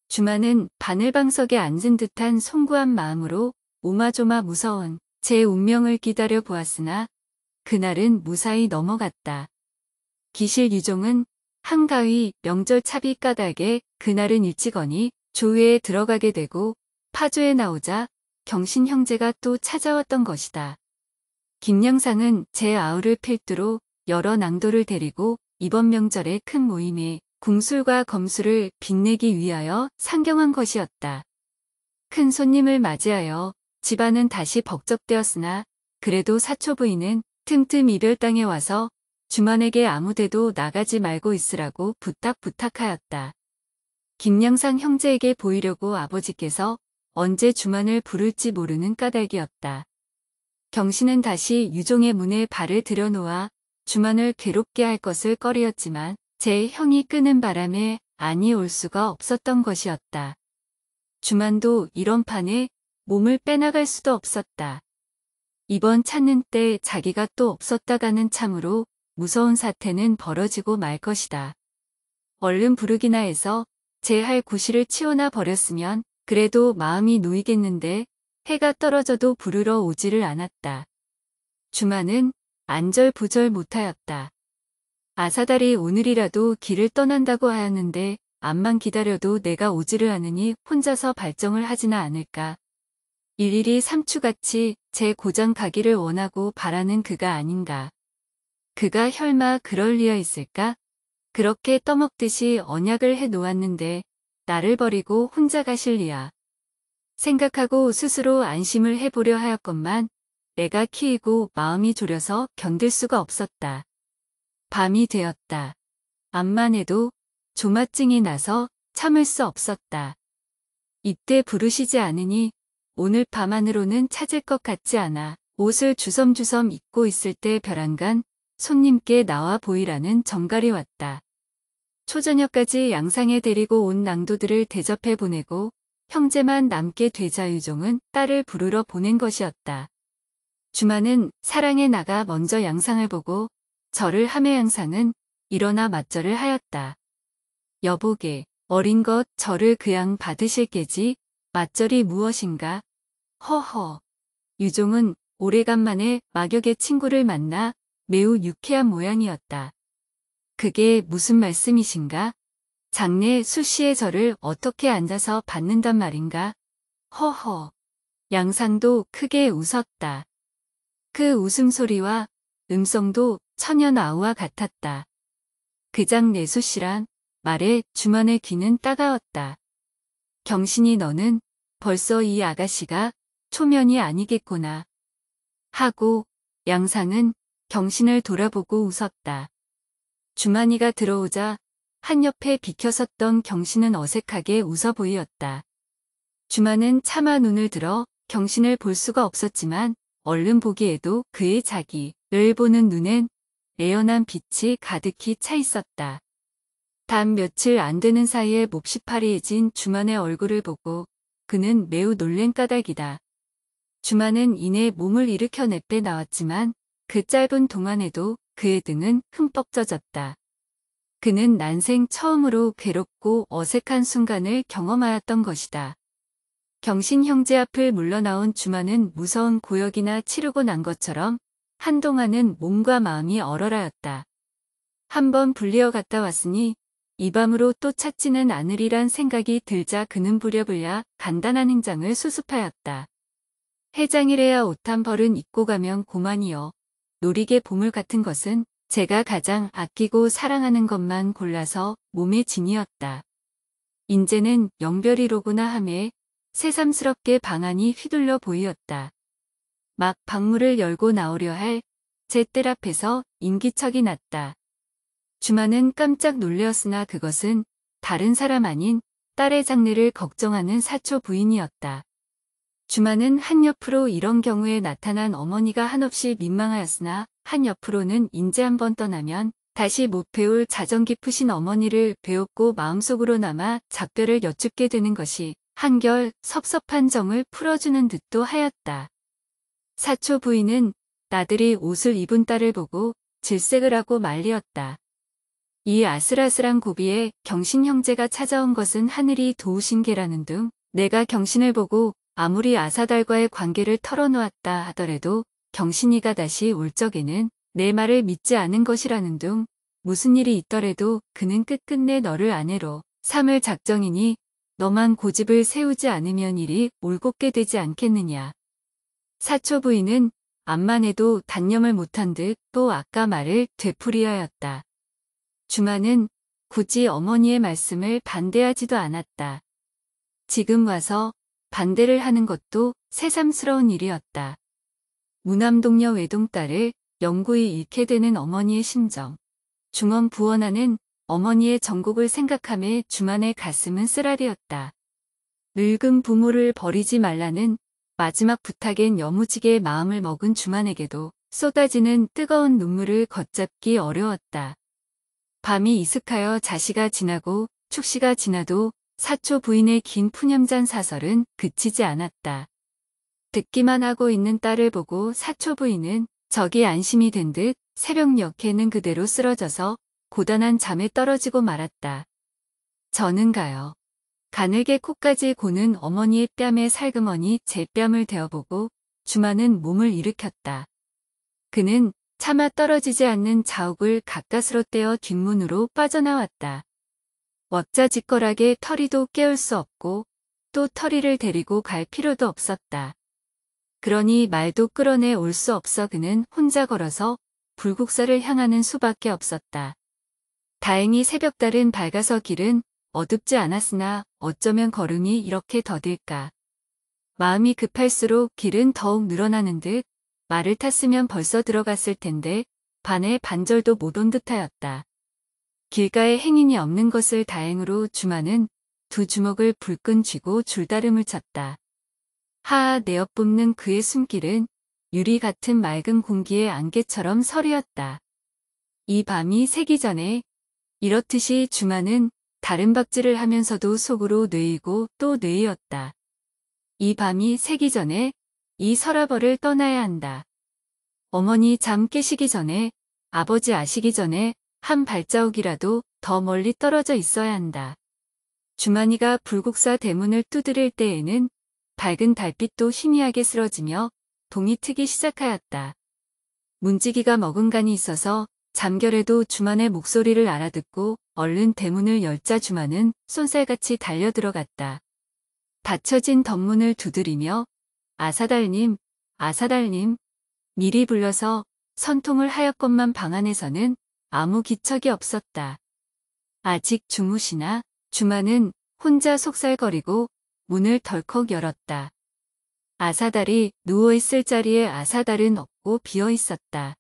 주만은 바늘방석에 앉은 듯한 송구한 마음으로 오마조마 무서운 제 운명을 기다려 보았으나 그날은 무사히 넘어갔다. 기실 유종은 한가위 명절 차비 까닭에 그날은 일찍거니 조회에 들어가게 되고 파주에 나오자 경신 형제가 또 찾아왔던 것이다. 김영상은 제 아우를 필두로 여러 낭도를 데리고 이번 명절의 큰 모임에 궁술과 검술을 빛내기 위하여 상경한 것이었다. 큰 손님을 맞이하여 집안은 다시 벅적되었으나 그래도 사초부인은 틈틈 이별당에 와서 주만에게 아무데도 나가지 말고 있으라고 부탁하였다. 김영상 형제에게 보이려고 아버지께서 언제 주만을 부를지 모르는 까닭이었다. 경신은 다시 유종의 문에 발을 들여놓아 주만을 괴롭게 할 것을 꺼리었지만 제 형이 끄는 바람에 아니 올 수가 없었던 것이었다. 주만도 이런 판에 몸을 빼나갈 수도 없었다. 이번 찾는 때 자기가 또 없었다가는 참으로 무서운 사태는 벌어지고 말 것이다. 얼른 부르기나 해서 제 할 구실을 치워나 버렸으면 그래도 마음이 놓이겠는데 해가 떨어져도 부르러 오지를 않았다. 주만은 안절부절 못하였다. 아사달이 오늘이라도 길을 떠난다고 하였는데 암만 기다려도 내가 오지를 않으니 혼자서 발정을 하지나 않을까. 일일이 삼추같이 제 고장 가기를 원하고 바라는 그가 아닌가. 그가 혈마 그럴 리가 있을까? 그렇게 떠먹듯이 언약을 해 놓았는데 나를 버리고 혼자 가실 리야. 생각하고 스스로 안심을 해보려 하였건만 내가 키이고 마음이 졸여서 견딜 수가 없었다. 밤이 되었다. 암만 해도 조마증이 나서 참을 수 없었다. 이때 부르시지 않으니 오늘 밤 안으로는 찾을 것 같지 않아. 옷을 주섬주섬 입고 있을 때 벼랑간 손님께 나와 보이라는 정갈이 왔다. 초저녁까지 양상에 데리고 온 낭도들을 대접해 보내고 형제만 남게 되자 유종은 딸을 부르러 보낸 것이었다. 주마는 사랑에 나가 먼저 양상을 보고 절을 하매 양상은 일어나 맞절을 하였다. 여보게, 어린 것 절을 그양 받으실 게지 맞절이 무엇인가? 허허. 유종은 오래간만에 막역의 친구를 만나 매우 유쾌한 모양이었다. 그게 무슨 말씀이신가? 장내 수시의 절을 어떻게 앉아서 받는단 말인가? 허허. 양상도 크게 웃었다. 그 웃음소리와 음성도 천연아우와 같았다. 그장 내수씨란 말에 주만의 귀는 따가웠다. 경신이 너는 벌써 이 아가씨가 초면이 아니겠구나. 하고 양상은 경신을 돌아보고 웃었다. 주만이가 들어오자 한 옆에 비켜섰던 경신은 어색하게 웃어 보이었다. 주만은 차마 눈을 들어 경신을 볼 수가 없었지만 얼른 보기에도 그의 자기를 보는 눈엔 애연한 빛이 가득히 차 있었다. 단 며칠 안 되는 사이에 몹시 파리해진 주만의 얼굴을 보고 그는 매우 놀란 까닭이다. 주만은 이내 몸을 일으켜 내빼 나왔지만 그 짧은 동안에도 그의 등은 흠뻑 젖었다. 그는 난생 처음으로 괴롭고 어색한 순간을 경험하였던 것이다. 경신 형제 앞을 물러나온 주만은 무서운 고역이나 치르고 난 것처럼 한동안은 몸과 마음이 얼얼하였다. 한번 불리어 갔다 왔으니 이 밤으로 또 찾지는 않으리란 생각이 들자 그는 부랴부랴 간단한 행장을 수습하였다. 해장이래야 옷 한 벌은 입고 가면 고만이여. 놀이개 보물 같은 것은 제가 가장 아끼고 사랑하는 것만 골라서 몸에 지니었다. 인제는 영별이로구나 하매 새삼스럽게 방안이 휘둘려 보이었다. 막 방문을 열고 나오려 할 제 뜰 앞에서 인기척이 났다. 주마는 깜짝 놀랐으나 그것은 다른 사람 아닌 딸의 장래를 걱정하는 사초 부인이었다. 주마는 한옆으로 이런 경우에 나타난 어머니가 한없이 민망하였으나 한옆으로는 인제 한번 떠나면 다시 못 배울 자정 깊으신 어머니를 배웠고 마음속으로 남아 작별을 여쭙게 되는 것이 한결 섭섭한 정을 풀어주는 듯도 하였다. 사초 부인은 나들이 옷을 입은 딸을 보고 질색을 하고 말리었다. 이 아슬아슬한 고비에 경신 형제가 찾아온 것은 하늘이 도우신 게라는 둥, 내가 경신을 보고 아무리 아사달과의 관계를 털어놓았다 하더라도 경신이가 다시 올 적에는 내 말을 믿지 않은 것이라는 둥, 무슨 일이 있더라도 그는 끝끝내 너를 아내로 삼을 작정이니 너만 고집을 세우지 않으면 일이 올곧게 되지 않겠느냐. 사초 부인은 암만 해도 단념을 못한 듯 또 아까 말을 되풀이하였다. 주마는 굳이 어머니의 말씀을 반대하지도 않았다. 지금 와서 반대를 하는 것도 새삼스러운 일이었다. 무남동녀 외동딸을 영구히 잃게 되는 어머니의 심정. 중언부언하는 어머니의 정곡을 생각하며 주만의 가슴은 쓰라리었다. 늙은 부모를 버리지 말라는 마지막 부탁엔 여무지게 마음을 먹은 주만에게도 쏟아지는 뜨거운 눈물을 걷잡기 어려웠다. 밤이 이슥하여 자시가 지나고 축시가 지나도 사초 부인의 긴 푸념잔 사설은 그치지 않았다. 듣기만 하고 있는 딸을 보고 사초 부인은 적이 안심이 된 듯 새벽녘에는 그대로 쓰러져서 고단한 잠에 떨어지고 말았다. 저는 가요. 가늘게 코까지 고는 어머니의 뺨에 살그머니 제 뺨을 대어보고 주마는 몸을 일으켰다. 그는 차마 떨어지지 않는 자욱을 가까스로 떼어 뒷문으로 빠져나왔다. 왁자지껄하게 터리도 깨울 수 없고 또 터리를 데리고 갈 필요도 없었다. 그러니 말도 끌어내 올 수 없어 그는 혼자 걸어서 불국사를 향하는 수밖에 없었다. 다행히 새벽달은 밝아서 길은 어둡지 않았으나 어쩌면 걸음이 이렇게 더딜까. 마음이 급할수록 길은 더욱 늘어나는 듯 말을 탔으면 벌써 들어갔을 텐데 반에 반절도 못 온 듯하였다. 길가에 행인이 없는 것을 다행으로 주마는 두 주먹을 불끈 쥐고 줄다름을 쳤다. 하하 내어뽑는 그의 숨길은 유리 같은 맑은 공기의 안개처럼 서리었다. 이 밤이 새기 전에 이렇듯이 주마는 다른 박질을 하면서도 속으로 뇌이고 또 뇌이었다. 이 밤이 새기 전에 이 서라벌을 떠나야 한다. 어머니 잠 깨시기 전에, 아버지 아시기 전에 한 발자국이라도 더 멀리 떨어져 있어야 한다. 주만이가 불국사 대문을 두드릴 때에는 밝은 달빛도 희미하게 쓰러지며 동이 트기 시작하였다. 문지기가 먹은 간이 있어서 잠결에도 주만의 목소리를 알아듣고 얼른 대문을 열자 주만은 쏜살같이 달려 들어갔다. 닫혀진 덧문을 두드리며 아사달님, 아사달님, 미리 불러서 선통을 하였건만 방 안에서는 아무 기척이 없었다. 아직 주무시나? 주만은 혼자 속살거리고 문을 덜컥 열었다. 아사달이 누워있을 자리에 아사달은 없고 비어있었다.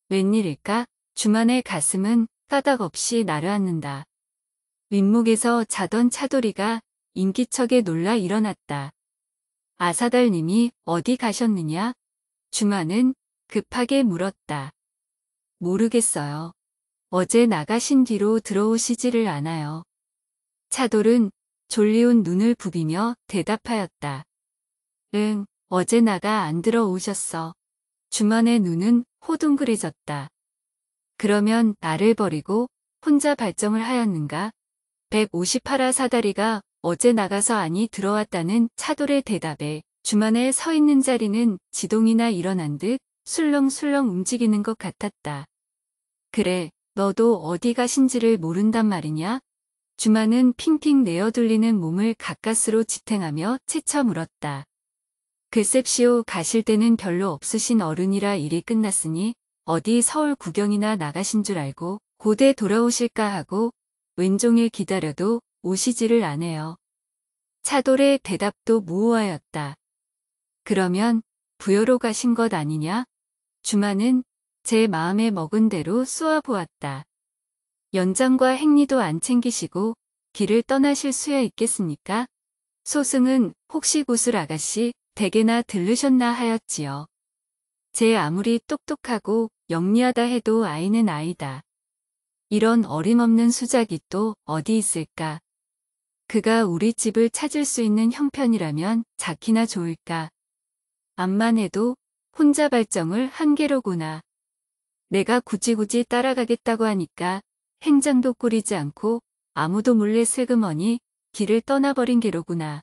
웬일일까? 주만의 가슴은 까닭없이 나르앉는다. 윗목에서 자던 차돌이가 인기척에 놀라 일어났다. 아사달님이 어디 가셨느냐? 주만은 급하게 물었다. 모르겠어요. 어제 나가신 뒤로 들어오시지를 않아요. 차돌은 졸리운 눈을 부비며 대답하였다. 응, 어제 나가 안 들어오셨어. 주만의 눈은 호둥그레졌다. 그러면 나를 버리고 혼자 발정을 하였는가? 158하 사다리가 어제 나가서 아니 들어왔다는 차돌의 대답에 주만에 서 있는 자리는 지동이나 일어난 듯 술렁술렁 움직이는 것 같았다. 그래, 너도 어디 가신지를 모른단 말이냐? 주만은 핑핑 내어돌리는 몸을 가까스로 지탱하며 채쳐 물었다. 글셉시오 가실 때는 별로 없으신 어른이라 일이 끝났으니 어디 서울 구경이나 나가신 줄 알고 고대 돌아오실까 하고 왼종일 기다려도 오시지를 않아요. 차돌의 대답도 무호하였다. 그러면 부여로 가신 것 아니냐? 주만은 제 마음에 먹은 대로 쏘아보았다. 연장과 행리도 안 챙기시고 길을 떠나실 수야 있겠습니까? 소승은 혹시 구슬 아가씨 댁에나 들르셨나 하였지요. 제 아무리 똑똑하고 영리하다 해도 아이는 아이다. 이런 어림없는 수작이 또 어디 있을까? 그가 우리 집을 찾을 수 있는 형편이라면 작기나 좋을까? 암만 해도 혼자 발정을 한 게로구나. 내가 굳이 따라가겠다고 하니까 행장도 꾸리지 않고 아무도 몰래 슬그머니 길을 떠나버린 게로구나.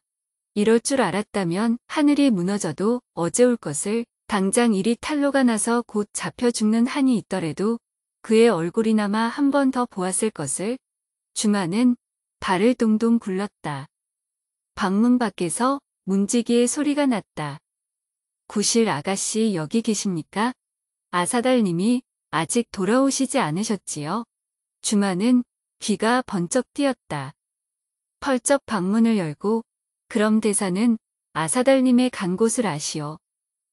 이럴 줄 알았다면 하늘이 무너져도 어제 올 것을 당장 이리 탈로가 나서 곧 잡혀 죽는 한이 있더라도 그의 얼굴이나마 한 번 더 보았을 것을. 주만은 발을 동동 굴렀다. 방문 밖에서 문지기의 소리가 났다. 구실 아가씨 여기 계십니까? 아사달님이 아직 돌아오시지 않으셨지요? 주만은 귀가 번쩍 뛰었다. 펄쩍 방문을 열고 그럼 대사는 아사달님의 간 곳을 아시오.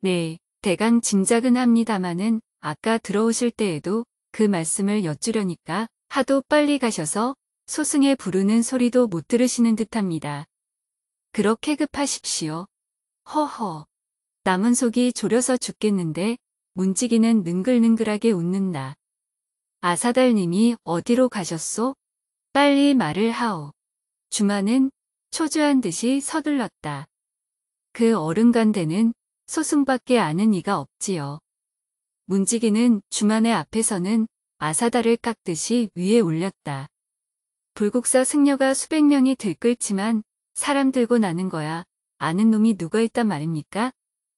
네, 대강 짐작은 합니다마는 아까 들어오실 때에도 그 말씀을 여쭈려니까 하도 빨리 가셔서 소승에 부르는 소리도 못 들으시는 듯합니다. 그렇게 급하십시오. 허허. 남은 속이 졸여서 죽겠는데 문지기는 능글능글하게 웃는다. 아사달님이 어디로 가셨소? 빨리 말을 하오. 주만은 초조한 듯이 서둘렀다. 그 어른간대는 소승밖에 아는 이가 없지요. 문지기는 주만의 앞에서는 아사달을 깎듯이 위에 올렸다. 불국사 승려가 수백 명이 들끓지만 사람 들고 나는 거야 아는 놈이 누가 있단 말입니까?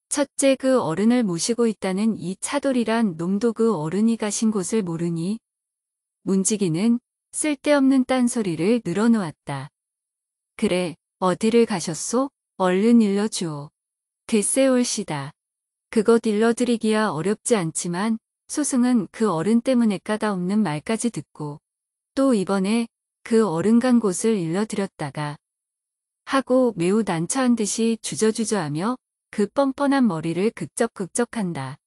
첫째 그 어른을 모시고 있다는 이 차돌이란 놈도 그 어른이 가신 곳을 모르니. 문지기는 쓸데없는 딴소리를 늘어놓았다. 그래, 어디를 가셨소? 얼른 일러주오. 글쎄 올시다. 그것 일러드리기야 어렵지 않지만 소승은 그 어른 때문에 까다없는 말까지 듣고 또 이번에 그 어른 간 곳을 일러드렸다가 하고 매우 난처한 듯이 주저주저하며 그 뻔뻔한 머리를 극적극적한다.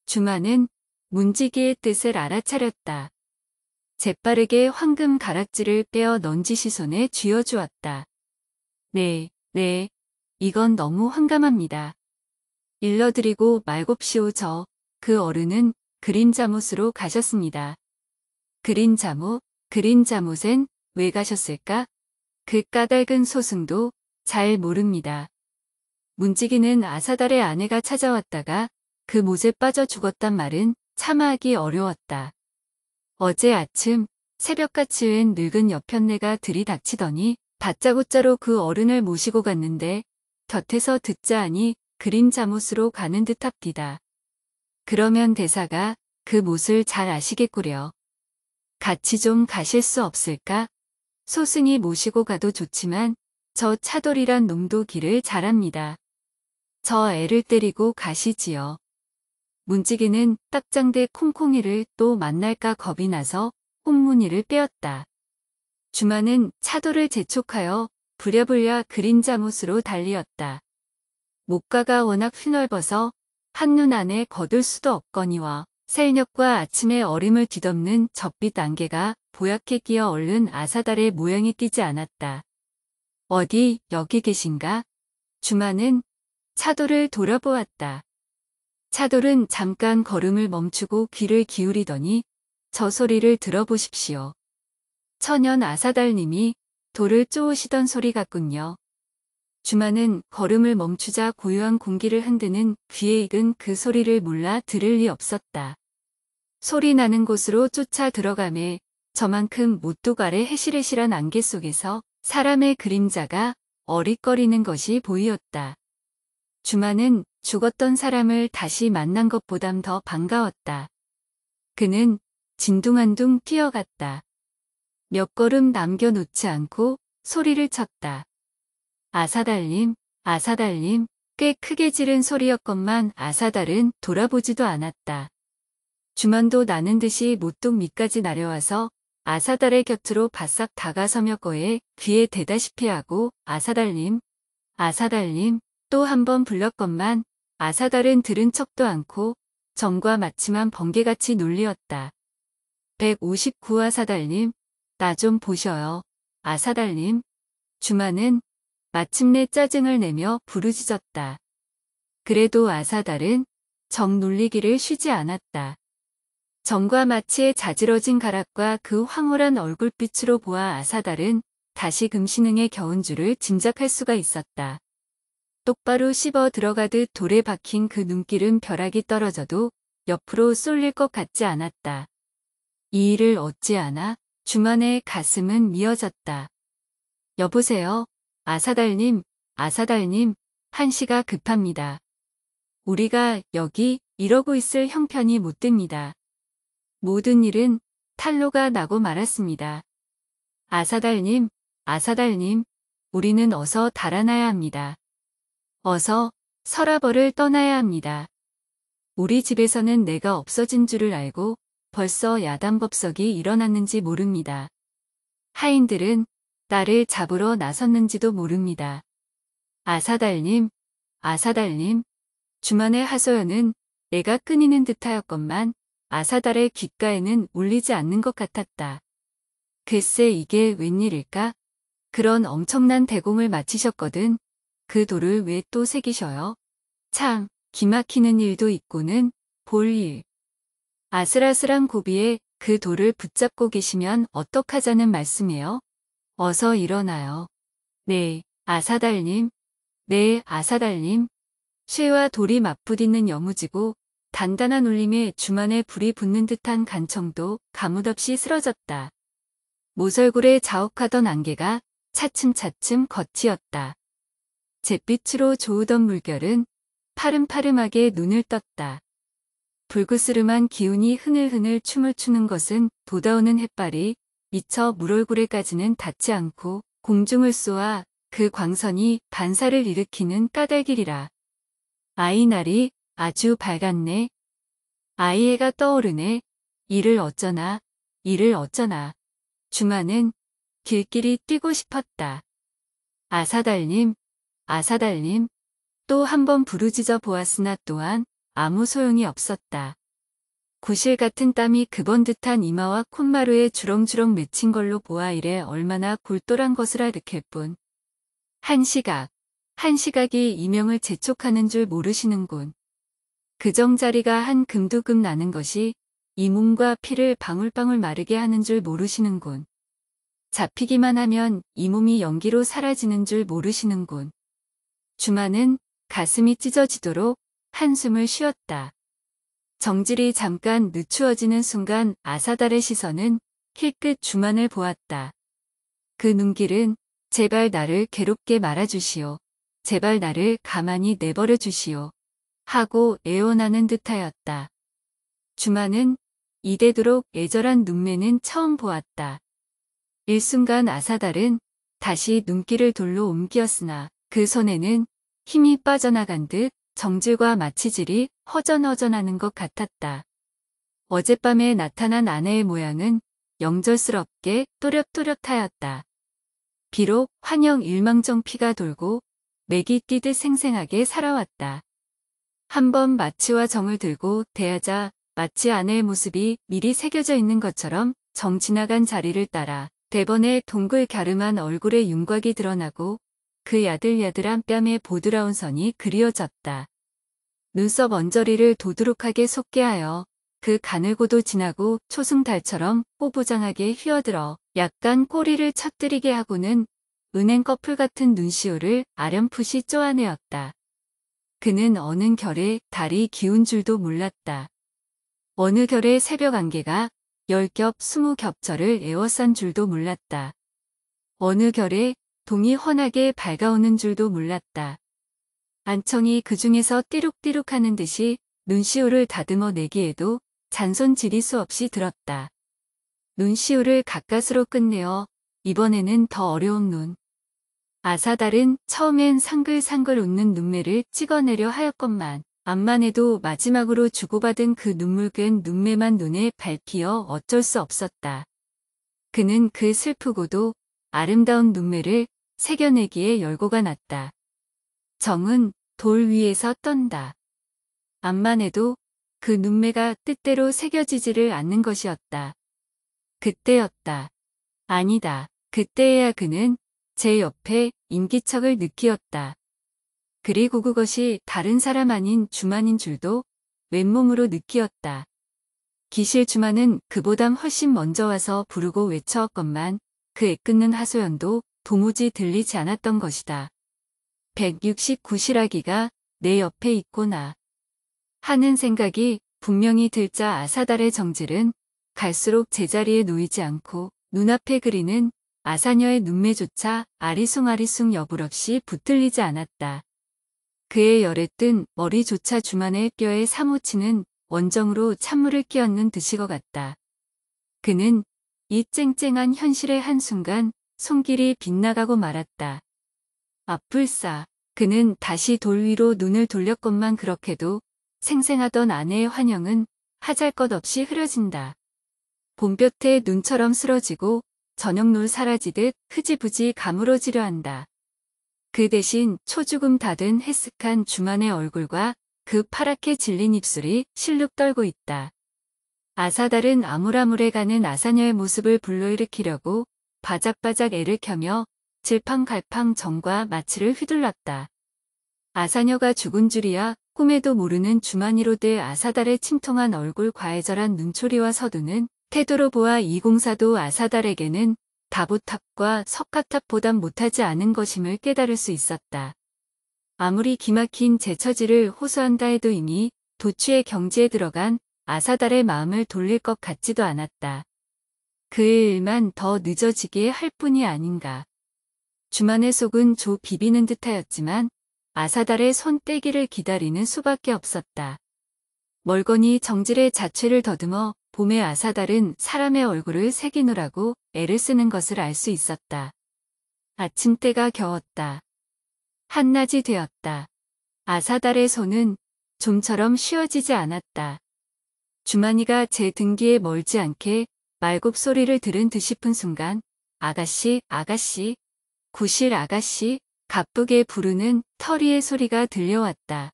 주만은 문지기의 뜻을 알아차렸다. 재빠르게 황금 가락지를 빼어 넌지시 손에 쥐어주었다. 네, 네. 이건 너무 황감합니다. 일러드리고 말곱시오. 그 어른은 그린자못으로 가셨습니다. 그린자못엔 왜 가셨을까? 그 까닭은 소승도 잘 모릅니다. 문지기는 아사달의 아내가 찾아왔다가 그 못에 빠져 죽었단 말은 참아하기 어려웠다. 어제 아침 새벽같이 웬 늙은 여편네가 들이닥치더니 다짜고짜로 그 어른을 모시고 갔는데 곁에서 듣자 하니 그린자못으로 가는 듯합디다. 그러면 대사가 그 못을 잘 아시겠구려. 같이 좀 가실 수 없을까? 소승이 모시고 가도 좋지만 저 차돌이란 놈도 길을 잘합니다. 저 애를 때리고 가시지요. 문지기는 딱장대 콩콩이를 또 만날까 겁이 나서 혼문이를 빼었다. 주마는 차돌을 재촉하여 부랴부랴 그린자못으로 달리었다. 목가가 워낙 휘넓어서 한눈 안에 거둘 수도 없거니와 셀녘과 아침의 어림을 뒤덮는 젖빛 안개가 보얗게 끼어 얼른 아사달의 모양이 띄지 않았다. 어디 여기 계신가? 주마는 차돌을 돌아보았다. 차돌은 잠깐 걸음을 멈추고 귀를 기울이더니 저 소리를 들어보십시오. 천연 아사달님이 돌을 쪼으시던 소리 같군요. 주마는 걸음을 멈추자 고요한 공기를 흔드는 귀에 익은 그 소리를 몰라 들을 리 없었다. 소리 나는 곳으로 쫓아 들어가매 저만큼 못둑 아래 해실해실한 안개 속에서 사람의 그림자가 어릿거리는 것이 보이었다. 주마는 죽었던 사람을 다시 만난 것보담 더 반가웠다. 그는 진둥한둥 뛰어갔다. 몇 걸음 남겨놓지 않고 소리를 쳤다. 아사달님, 아사달님, 꽤 크게 지른 소리였건만 아사달은 돌아보지도 않았다. 주만도 나는 듯이 못독 밑까지 내려와서 아사달의 곁으로 바싹 다가서며 거에 귀에 대다시피 하고 아사달님, 아사달님 또 한 번 불렀건만 아사달은 들은 척도 않고 정과 마침한 번개같이 놀리었다. 159 아사달님, 나 좀 보셔요. 아사달님. 주마는 마침내 짜증을 내며 부르짖었다. 그래도 아사달은 정 놀리기를 쉬지 않았다. 정과 마치의 자지러진 가락과 그 황홀한 얼굴빛으로 보아 아사달은 다시 금신응에 겨운 줄을 짐작할 수가 있었다. 똑바로 씹어 들어가듯 돌에 박힌 그 눈길은 벼락이 떨어져도 옆으로 쏠릴 것 같지 않았다. 이 일을 어찌하나? 주만의 가슴은 미어졌다. 여보세요. 아사달님, 아사달님, 한시가 급합니다. 우리가 여기 이러고 있을 형편이 못 됩니다. 모든 일은 탈로가 나고 말았습니다. 아사달님, 아사달님, 우리는 어서 달아나야 합니다. 어서 서라벌을 떠나야 합니다. 우리 집에서는 내가 없어진 줄을 알고 벌써 야단법석이 일어났는지 모릅니다. 하인들은 나를 잡으러 나섰는지도 모릅니다. 아사달님, 아사달님, 주만의 하소연은 내가 끊이는 듯하였건만 아사달의 귓가에는 울리지 않는 것 같았다. 글쎄 이게 웬일일까? 그런 엄청난 대공을 마치셨거든. 그 돌을 왜 또 새기셔요? 참, 기막히는 일도 있고는 볼 일. 아슬아슬한 고비에 그 돌을 붙잡고 계시면 어떡하자는 말씀이에요? 어서 일어나요. 네, 아사달님. 네, 아사달님. 쇠와 돌이 맞부딪는 여무지고 단단한 울림에 주만에 불이 붙는 듯한 간청도 가뭇없이 쓰러졌다. 모설굴에 자욱하던 안개가 차츰차츰 걷히었다. 잿빛으로 조우던 물결은 파름파름하게 눈을 떴다. 불그스름한 기운이 흐늘흐늘 춤을 추는 것은 돋아오는 햇발이 미처 물얼굴에까지는 닿지 않고 공중을 쏘아 그 광선이 반사를 일으키는 까닭이리라. 아이 날이 아주 밝았네. 아이해가 떠오르네. 이를 어쩌나, 이를 어쩌나. 주마는 길길이 뛰고 싶었다. 아사달님, 아사달님. 또 한 번 부르짖어 보았으나 또한 아무 소용이 없었다. 구실 같은 땀이 그번 듯한 이마와 콧마루에 주렁주렁 맺힌 걸로 보아 이래 얼마나 골똘한 것을 느낄 뿐. 한 시각, 한 시각이 이명을 재촉하는 줄 모르시는군. 그정자리가 한 금두금 나는 것이 이 몸과 피를 방울방울 마르게 하는 줄 모르시는군. 잡히기만 하면 이 몸이 연기로 사라지는 줄 모르시는군. 주만은 가슴이 찢어지도록 한숨을 쉬었다. 정질이 잠깐 늦추어지는 순간 아사달의 시선은 힐끗 주만을 보았다. 그 눈길은 제발 나를 괴롭게 말아주시오. 제발 나를 가만히 내버려 주시오. 하고 애원하는 듯하였다. 주만은 이대도록 애절한 눈매는 처음 보았다. 일순간 아사달은 다시 눈길을 돌로 옮겼으나 그 손에는 힘이 빠져나간 듯 정질과 마취질이 허전허전하는 것 같았다. 어젯밤에 나타난 아내의 모양은 영절스럽게 또렷또렷하였다. 비록 환영 일망정 피가 돌고 맥이 뛰듯 생생하게 살아왔다. 한번 마취와 정을 들고 대하자 마치 아내의 모습이 미리 새겨져 있는 것처럼 정 지나간 자리를 따라 대번에 동글 갸름한 얼굴에 윤곽이 드러나고 그 야들야들한 뺨에 보드라운 선이 그리워졌다. 눈썹 언저리를 도드록하게 솟게 하여 그 가늘고도 진하고 초승달처럼 뽀보장하게 휘어들어 약간 꼬리를 쳐뜨리게 하고는 은행 커플 같은 눈시울을 아련풋이 쪼아내었다. 그는 어느 결에 달이 기운 줄도 몰랐다. 어느 결에 새벽 안개가 10겹 20겹처를 에워싼 줄도 몰랐다. 어느 결에 동이 환하게 밝아오는 줄도 몰랐다. 안청이 그 중에서 띠룩띠룩 하는 듯이 눈시울을 다듬어 내기에도 잔손질이 수없이 들었다. 눈시울을 가까스로 끝내어 이번에는 더 어려운 눈. 아사달은 처음엔 상글상글 웃는 눈매를 찍어내려 하였건만 암만 해도 마지막으로 주고받은 그 눈물근 눈매만 눈에 밟히어 어쩔 수 없었다. 그는 그 슬프고도 아름다운 눈매를 새겨내기에 열고가 났다. 정은 돌 위에서 떤다. 암만 해도 그 눈매가 뜻대로 새겨지지를 않는 것이었다. 그때였다. 아니다. 그때에야 그는 제 옆에 인기척을 느끼었다. 그리고 그것이 다른 사람 아닌 주만인 줄도 맨몸으로 느끼었다. 기실 주만은 그보담 훨씬 먼저 와서 부르고 외쳐었건만 그 애끓는 하소연도 도무지 들리지 않았던 것이다. 169실아기가 내 옆에 있구나 하는 생각이 분명히 들자 아사달의 정질은 갈수록 제자리에 놓이지 않고 눈앞에 그리는 아사녀의 눈매조차 아리숭아리숭 여부없이 붙들리지 않았다. 그의 열에 뜬 머리조차 주만의 뼈에 사무치는 원정으로 찬물을 끼얹는 듯이 같다. 그는 이 쨍쨍한 현실의 한순간 손길이 빗나가고 말았다. 아뿔싸. 그는 다시 돌 위로 눈을 돌렸건만 그렇게도 생생하던 아내의 환영은 하잘것없이 흐려진다. 봄볕에 눈처럼 쓰러지고 저녁놀 사라지듯 흐지부지 가물어지려 한다. 그 대신 초죽음 다든 해쓱한 주만의 얼굴과 그 파랗게 질린 입술이 실룩 떨고 있다. 아사달은 아물아물해가는 아사녀의 모습을 불러일으키려고 바작바작 애를 켜며 질팡갈팡 정과 마취를 휘둘렀다. 아사녀가 죽은 줄이야 꿈에도 모르는 주만이로 될 아사달의 침통한 얼굴 과애절한 눈초리와 서두는 태도로 보아 이 공사도 아사달에게는 다보탑과 석가탑보단 못하지 않은 것임을 깨달을 수 있었다. 아무리 기막힌 제처지를 호소한다 해도 이미 도취의 경지에 들어간 아사달의 마음을 돌릴 것 같지도 않았다. 그의 일만 더 늦어지게 할 뿐이 아닌가. 주만의 속은 조 비비는 듯하였지만 아사달의 손떼기를 기다리는 수밖에 없었다. 멀거니 정질의 자취를 더듬어 봄의 아사달은 사람의 얼굴을 새기느라고 애를 쓰는 것을 알 수 있었다. 아침때가 겨웠다. 한낮이 되었다. 아사달의 손은 좀처럼 쉬어지지 않았다. 주만이가 제 등기에 멀지 않게 말굽 소리를 들은 듯 싶은 순간 아가씨, 아가씨, 구실 아가씨, 가쁘게 부르는 터리의 소리가 들려왔다.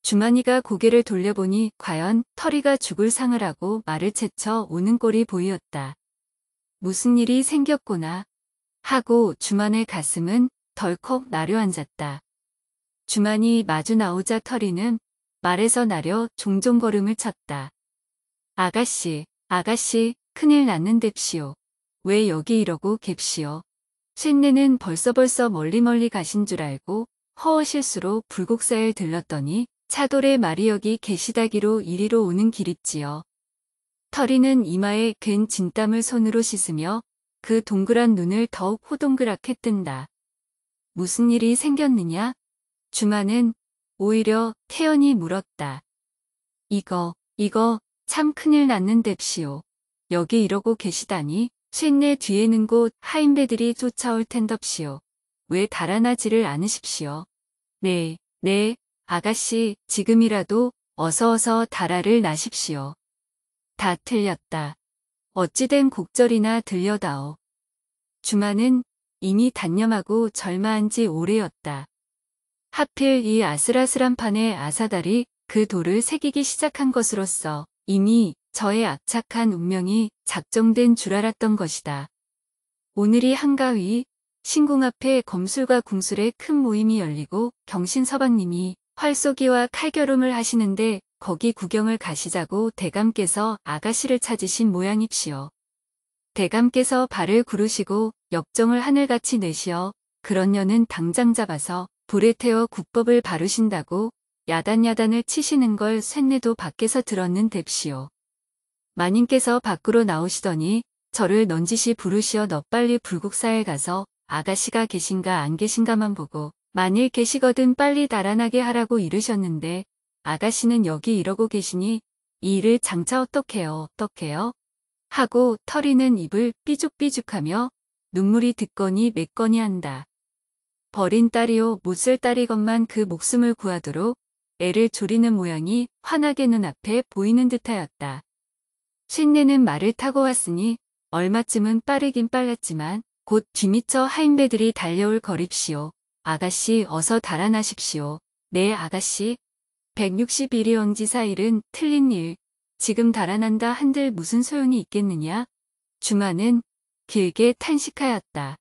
주만이가 고개를 돌려보니 과연 터리가 죽을 상을 하고 말을 채쳐 오는 꼴이 보이었다. 무슨 일이 생겼구나 하고 주만의 가슴은 덜컥 나려앉았다. 주만이 마주 나오자 터리는 말에서 나려 종종 걸음을 쳤다. 아가씨, 아가씨, 큰일 났는뎁시오. 왜 여기 이러고 갭시오. 쇳내는 벌써 멀리 가신 줄 알고 허허실수로 불국사에 들렀더니 차돌의 말이 여기 계시다기로 이리로 오는 길있지요. 터리는 이마에 갠 진땀을 손으로 씻으며 그 동그란 눈을 더욱 호동그랗게 뜬다. 무슨 일이 생겼느냐? 주만은 오히려 태연히 물었다. 이거 참 큰일 났는뎁시오. 여기 이러고 계시다니 쇳내 뒤에는 곧 하인배들이 쫓아올 텐뎁시오. 왜 달아나지를 않으십시오. 네, 아가씨 지금이라도 어서 달아를 나십시오. 다 틀렸다. 어찌된 곡절이나 들려다오. 주만은 이미 단념하고 절마한 지 오래였다. 하필 이 아슬아슬한 판에 아사달이 그 돌을 새기기 시작한 것으로서 이미 저의 악착한 운명이 작정된 줄 알았던 것이다. 오늘이 한가위, 신궁 앞에 검술과 궁술의 큰 모임이 열리고 경신서방님이 활쏘기와 칼겨룸을 하시는데 거기 구경을 가시자고 대감께서 아가씨를 찾으신 모양입시오. 대감께서 발을 구르시고 역정을 하늘같이 내시어 그런 년은 당장 잡아서 불에 태워 국법을 바르신다고 야단을 치시는 걸 쇳내도 밖에서 들었는뎁시오. 마님께서 밖으로 나오시더니 저를 넌지시 부르시어 너 빨리 불국사에 가서 아가씨가 계신가 안 계신가만 보고 만일 계시거든 빨리 달아나게 하라고 이르셨는데 아가씨는 여기 이러고 계시니 이 일을 장차 어떡해요 하고 터리는 입을 삐죽삐죽하며 눈물이 듣거니 맺거니 한다. 버린 딸이요 못쓸 딸이건만 그 목숨을 구하도록 애를 조리는 모양이 환하게 눈앞에 보이는 듯하였다. 쇳내는 말을 타고 왔으니 얼마쯤은 빠르긴 빨랐지만 곧 뒤미처 하인배들이 달려올 거립시오. 아가씨 어서 달아나십시오. 네 아가씨. 161이 왕지사 일은 틀린 일. 지금 달아난다 한들 무슨 소용이 있겠느냐? 주만은 길게 탄식하였다.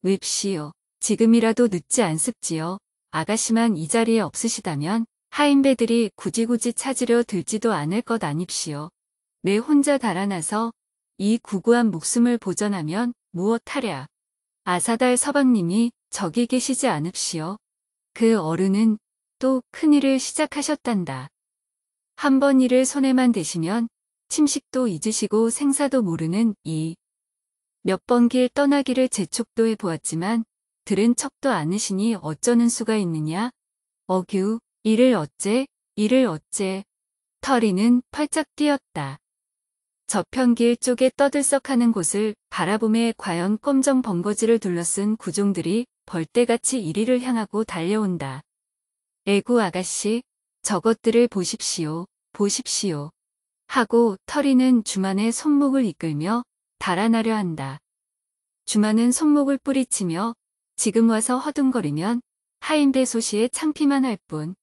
웩시오. 지금이라도 늦지 않습지요. 아가씨만 이 자리에 없으시다면 하인배들이 굳이 찾으려 들지도 않을 것 아닙시오. 내 혼자 달아나서 이 구구한 목숨을 보전하면 무엇하랴. 아사달 서방님이 저기 계시지 않읍시오. 그 어른은 또 큰일을 시작하셨단다. 한 번 일을 손에만 대시면 침식도 잊으시고 생사도 모르는 이. 몇 번 길 떠나기를 재촉도 해보았지만 들은 척도 않으시니 어쩌는 수가 있느냐. 어규, 이를 어째. 터리는 펄쩍 뛰었다. 저편길 쪽에 떠들썩하는 곳을 바라보매 과연 검정 번거지를 둘러쓴 구종들이 벌떼같이 이리를 향하고 달려온다. 에구 아가씨, 저것들을 보십시오. 하고 터리는 주만의 손목을 이끌며 달아나려 한다. 주만은 손목을 뿌리치며 지금 와서 허둥거리면 하인배 소시에 창피만 할 뿐.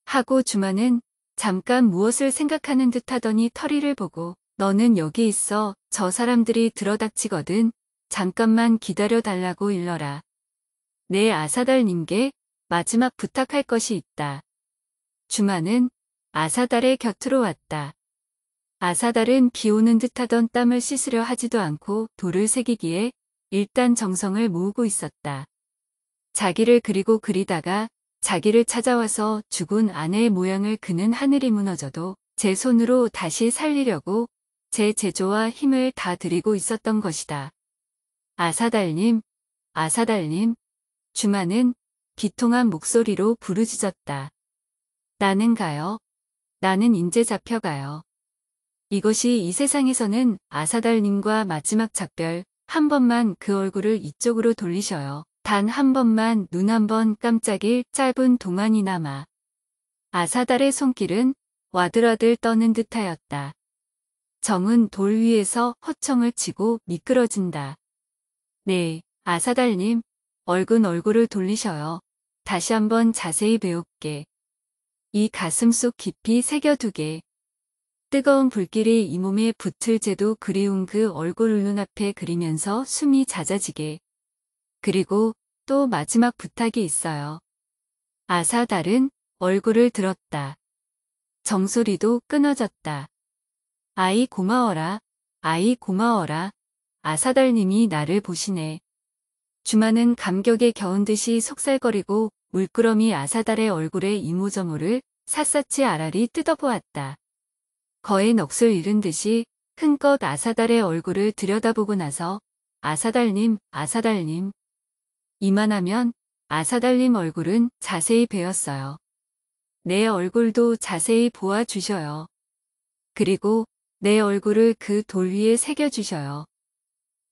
하고 주만은 잠깐 무엇을 생각하는 듯 하더니 터리를 보고 너는 여기 있어. 저 사람들이 들어닥치거든. 잠깐만 기다려 달라고 일러라. 내 아사달님께 마지막 부탁할 것이 있다. 주만은 아사달의 곁으로 왔다. 아사달은 비오는 듯하던 땀을 씻으려 하지도 않고 돌을 새기기에 일단 정성을 모으고 있었다. 자기를 그리다가 자기를 찾아와서 죽은 아내의 모양을 그는 하늘이 무너져도 제 손으로 다시 살리려고 제 제조와 힘을 다 들이고 있었던 것이다. 아사달님. 주만은 비통한 목소리로 부르짖었다. 나는 가요. 나는 인제 잡혀가요. 이것이 이 세상에서는 아사달님과 마지막 작별. 한 번만 그 얼굴을 이쪽으로 돌리셔요. 단 한 번만 눈 한 번 깜짝일 짧은 동안이나마. 아사달의 손길은 와들와들 떠는 듯하였다. 정은 돌 위에서 허청을 치고 미끄러진다. 네, 아사달님, 얼굴을 돌리셔요. 다시 한번 자세히 배울게. 이 가슴 속 깊이 새겨두게. 뜨거운 불길이 이 몸에 붙을 제도 그리운 그 얼굴을 눈앞에 그리면서 숨이 잦아지게. 그리고 또 마지막 부탁이 있어요. 아사달은 얼굴을 들었다. 정소리도 끊어졌다. 아이 고마워라. 아이 고마워라. 아사달님이 나를 보시네. 주마는 감격에 겨운 듯이 속살거리고 물끄러미 아사달의 얼굴에 이모저모를 샅샅이 아라리 뜯어보았다. 거의 넋을 잃은 듯이 흥껏 아사달의 얼굴을 들여다보고 나서 아사달님, 아사달님. 이만하면 아사달님 얼굴은 자세히 베었어요. 내 얼굴도 자세히 보아주셔요. 그리고 내 얼굴을 그 돌 위에 새겨주셔요.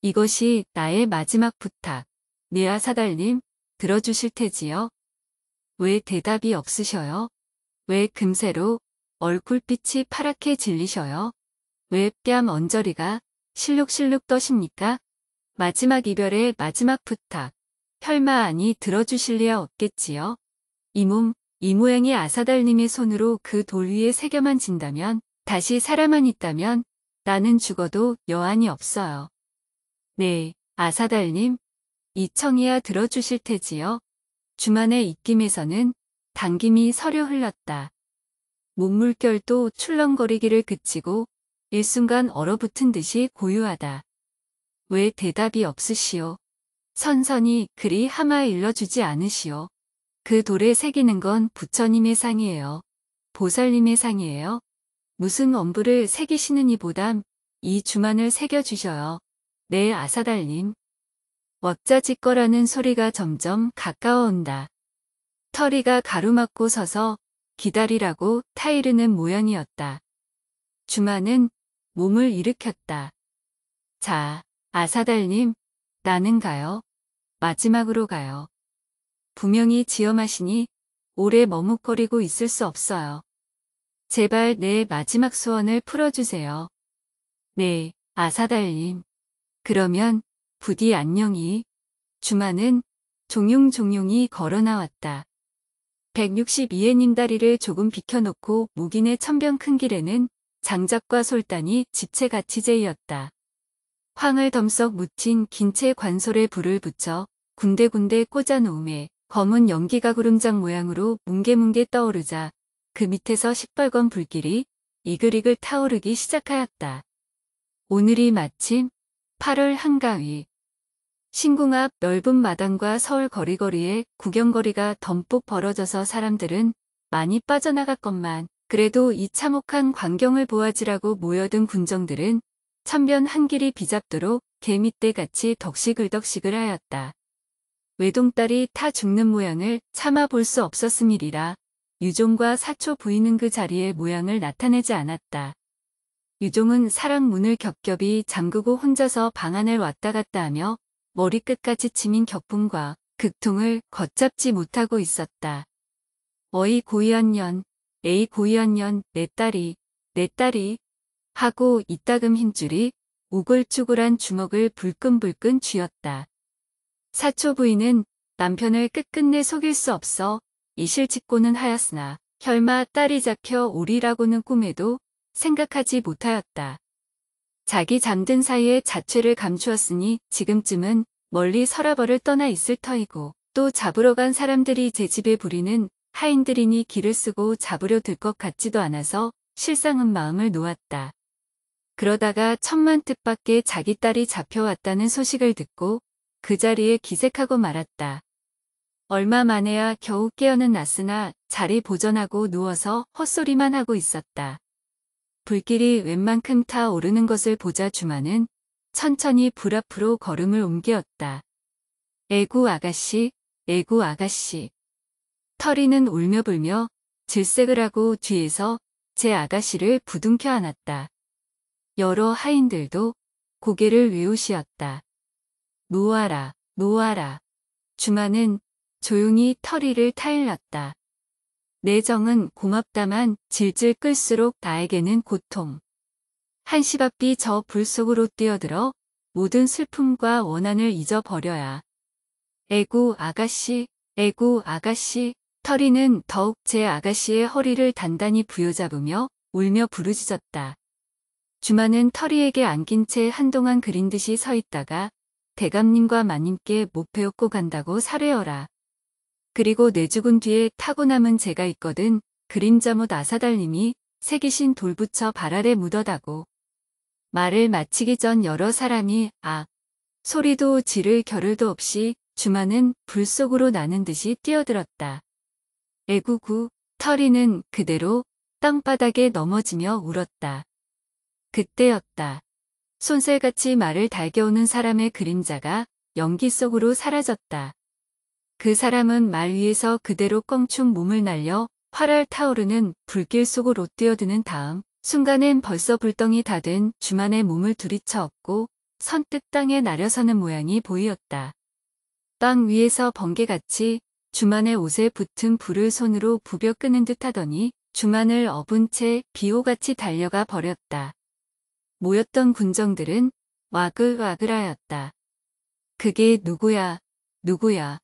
이것이 나의 마지막 부탁. 네 아사달님, 들어주실 테지요? 왜 대답이 없으셔요? 왜 금세로 얼굴빛이 파랗게 질리셔요? 왜 뺨 언저리가 실룩실룩 떠십니까? 마지막 이별의 마지막 부탁. 혈마 아니 들어주실 리야 없겠지요? 이 몸, 이 모양이 아사달님의 손으로 그 돌 위에 새겨만 진다면, 다시 살아만 있다면 나는 죽어도 여한이 없어요. 네, 아사달님, 이 청이야 들어주실 테지요? 주만의 입김에서는 당김이 서려 흘렀다. 몸물결도 출렁거리기를 그치고 일순간 얼어붙은 듯이 고요하다. 왜 대답이 없으시오? 선선히 그리 하마 일러주지 않으시오. 그 돌에 새기는 건 부처님의 상이에요. 보살님의 상이에요. 무슨 엄부를 새기시는 이보담 이 주만을 새겨주셔요. 네 아사달님. 왁자지껄하는 소리가 점점 가까워온다. 털이가 가로막고 서서 기다리라고 타이르는 모양이었다. 주만은 몸을 일으켰다. 자, 아사달님, 나는 가요. 마지막으로 가요. 분명히 지엄하시니 오래 머뭇거리고 있을 수 없어요. 제발 내 마지막 소원을 풀어주세요. 네, 아사달님. 그러면 부디 안녕히. 주만은 종용종용히 걸어나왔다. 162회님 다리를 조금 비켜놓고 묵인의 천병 큰 길에는 장작과 솔단이 집채같이 제이었다. 황을 덤썩 묻힌 긴채 관솔에 불을 붙여 군데군데 꽂아놓음에 검은 연기가 구름장 모양으로 뭉게뭉게 떠오르자 그 밑에서 시뻘건 불길이 이글이글 타오르기 시작하였다. 오늘이 마침 8월 한가위. 신궁 앞 넓은 마당과 서울 거리거리에 구경거리가 덤뿍 벌어져서 사람들은 많이 빠져나갔건만 그래도 이 참혹한 광경을 보아지라고 모여든 군정들은 천변 한 길이 비잡도록 개미떼같이 덕시글덕시글 하였다. 외동딸이 타 죽는 모양을 차마 볼 수 없었음이리라 유종과 사초 부인은 그 자리에 모양을 나타내지 않았다. 유종은 사랑 문을 겹겹이 잠그고 혼자서 방 안을 왔다 갔다 하며 머리끝까지 치민 격분과 극통을 걷잡지 못하고 있었다. 어이 고이한 년, 에이 고이한 년, 내 딸이 하고 이따금 흰줄이 우글쭈글한 주먹을 불끈불끈 쥐었다. 사초 부인은 남편을 끝끝내 속일 수 없어 이실직고는 하였으나 혈마 딸이 잡혀 오리라고는 꿈에도 생각하지 못하였다. 자기 잠든 사이에 자취를 감추었으니 지금쯤은 멀리 서라벌을 떠나 있을 터이고 또 잡으러 간 사람들이 제 집에 부리는 하인들이니 길을 쓰고 잡으려 들 것 같지도 않아서 실상은 마음을 놓았다. 그러다가 천만 뜻밖의 자기 딸이 잡혀왔다는 소식을 듣고 그 자리에 기색하고 말았다. 얼마 만에야 겨우 깨어는 났으나 자리 보전하고 누워서 헛소리만 하고 있었다. 불길이 웬만큼 타오르는 것을 보자 주만은 천천히 불 앞으로 걸음을 옮겼다. 애구 아가씨, 애구 아가씨. 털이는 울며 불며 질색을 하고 뒤에서 제 아가씨를 부둥켜 안았다. 여러 하인들도 고개를 외우시었다. 놓아라, 놓아라. 주만은 조용히 털이를 타일렀다. 내 정은 고맙다만 질질 끌수록 나에게는 고통. 한시바삐 저 불 속으로 뛰어들어 모든 슬픔과 원한을 잊어버려야. 애구 아가씨, 애구 아가씨. 털이는 더욱 제 아가씨의 허리를 단단히 부여잡으며 울며 부르짖었다. 주만은 털이에게 안긴 채 한동안 그린 듯이 서 있다가 대감님과 마님께 못 배웠고 간다고 사례어라. 그리고 내 죽은 뒤에 타고 남은 재가 있거든. 그림자못 아사달님이 새기신 돌붙여 발 아래 묻어다고. 말을 마치기 전 여러 사람이 소리도 지를 겨를도 없이 주마는 불 속으로 나는 듯이 뛰어들었다. 애구구, 터리는 그대로 땅바닥에 넘어지며 울었다. 그때였다. 손살같이 말을 달겨오는 사람의 그림자가 연기 속으로 사라졌다. 그 사람은 말 위에서 그대로 껑충 몸을 날려 활활 타오르는 불길 속으로 뛰어드는 다음 순간엔 벌써 불덩이 다 된 주만의 몸을 두리쳐 엎고 선뜻 땅에 나려서는 모양이 보이었다. 땅 위에서 번개같이 주만의 옷에 붙은 불을 손으로 부벼 끄는 듯 하더니 주만을 업은 채 비호같이 달려가 버렸다. 모였던 군정들은 와글와글하였다. 그게 누구야, 누구야.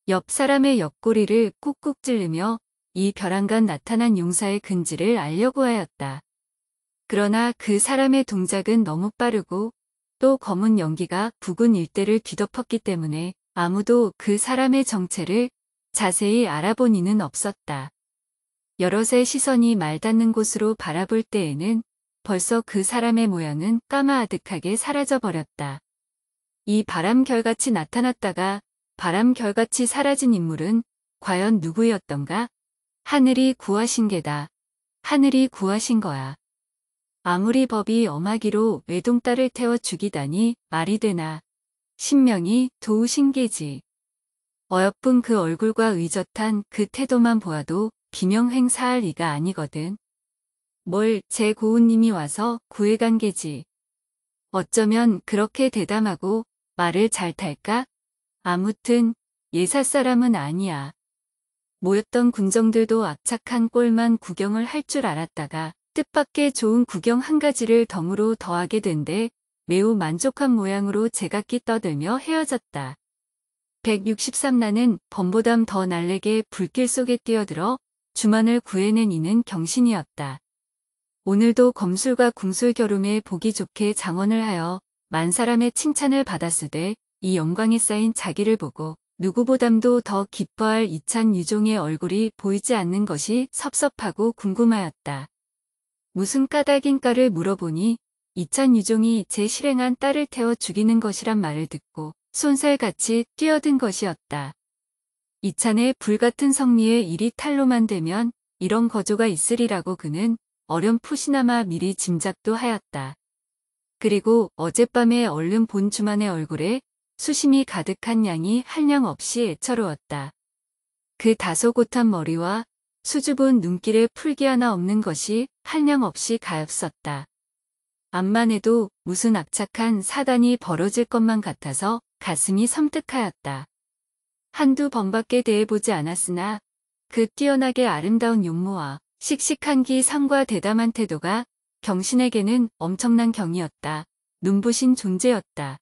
옆 사람의 옆구리를 꾹꾹 찌르며 이 벼랑간 나타난 용사의 근지를 알려고 하였다. 그러나 그 사람의 동작은 너무 빠르고 또 검은 연기가 부근 일대를 뒤덮었기 때문에 아무도 그 사람의 정체를 자세히 알아본 이는 없었다. 여럿의 시선이 말 닿는 곳으로 바라볼 때에는 벌써 그 사람의 모양은 까마아득하게 사라져버렸다. 이 바람결같이 나타났다가 바람결같이 사라진 인물은 과연 누구였던가? 하늘이 구하신 게다. 하늘이 구하신 거야. 아무리 법이 엄하기로 외동딸을 태워 죽이다니 말이 되나. 신명이 도우신 게지. 어여쁜 그 얼굴과 의젓한 그 태도만 보아도 기명행사할 리가 아니거든. 뭘 제 고운님이 와서 구해간 게지. 어쩌면 그렇게 대담하고 말을 잘 탈까? 아무튼 예사 사람은 아니야. 모였던 군정들도 악착한 꼴만 구경을 할 줄 알았다가 뜻밖의 좋은 구경 한 가지를 덤으로 더하게 된데 매우 만족한 모양으로 제각기 떠들며 헤어졌다. 163나는 범보담 더 날래게 불길 속에 뛰어들어 주만을 구해낸 이는 경신이었다. 오늘도 검술과 궁술 겨룸에 보기 좋게 장원을 하여 만사람의 칭찬을 받았으되 이 영광에 쌓인 자기를 보고 누구보담도 더 기뻐할 이찬 유종의 얼굴이 보이지 않는 것이 섭섭하고 궁금하였다. 무슨 까닭인가를 물어보니 이찬 유종이 제 실행한 딸을 태워 죽이는 것이란 말을 듣고 손살같이 뛰어든 것이었다. 이찬의 불같은 성미에 일이 탈로만 되면 이런 거조가 있으리라고 그는 어렴풋이나마 미리 짐작도 하였다. 그리고 어젯밤에 얼른 본 주만의 얼굴에 수심이 가득한 양이 한량없이 애처로웠다. 그 다소곳한 머리와 수줍은 눈길에 풀기 하나 없는 것이 한량없이 가엾었다. 암만 해도 무슨 악착한 사단이 벌어질 것만 같아서 가슴이 섬뜩하였다. 한두 번밖에 대해보지 않았으나 그 뛰어나게 아름다운 용모와 씩씩한 기상과 대담한 태도가 경신에게는 엄청난 경이었다. 눈부신 존재였다.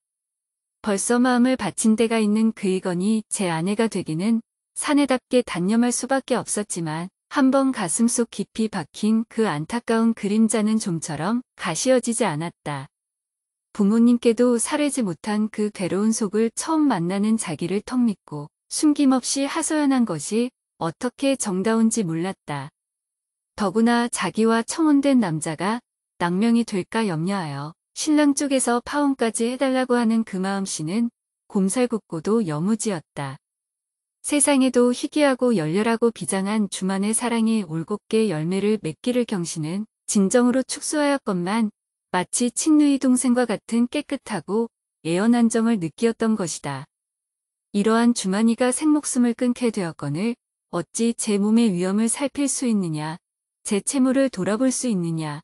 벌써 마음을 바친 데가 있는 그이건이 제 아내가 되기는 사내답게 단념할 수밖에 없었지만 한번 가슴속 깊이 박힌 그 안타까운 그림자는 좀처럼 가시어지지 않았다. 부모님께도 사르지 못한 그 괴로운 속을 처음 만나는 자기를 턱 믿고 숨김없이 하소연한 것이 어떻게 정다운지 몰랐다. 더구나 자기와 청혼된 남자가 낭명이 될까 염려하여 신랑 쪽에서 파혼까지 해달라고 하는 그 마음씨는 곰살궂고도 여무지였다. 세상에도 희귀하고 열렬하고 비장한 주만의 사랑이 올곧게 열매를 맺기를 경신은 진정으로 축소하였건만 마치 친누이 동생과 같은 깨끗하고 애연한 정을 느끼었던 것이다. 이러한 주만이가 생목숨을 끊게 되었거늘 어찌 제 몸의 위험을 살필 수 있느냐, 제 채무를 돌아볼 수 있느냐.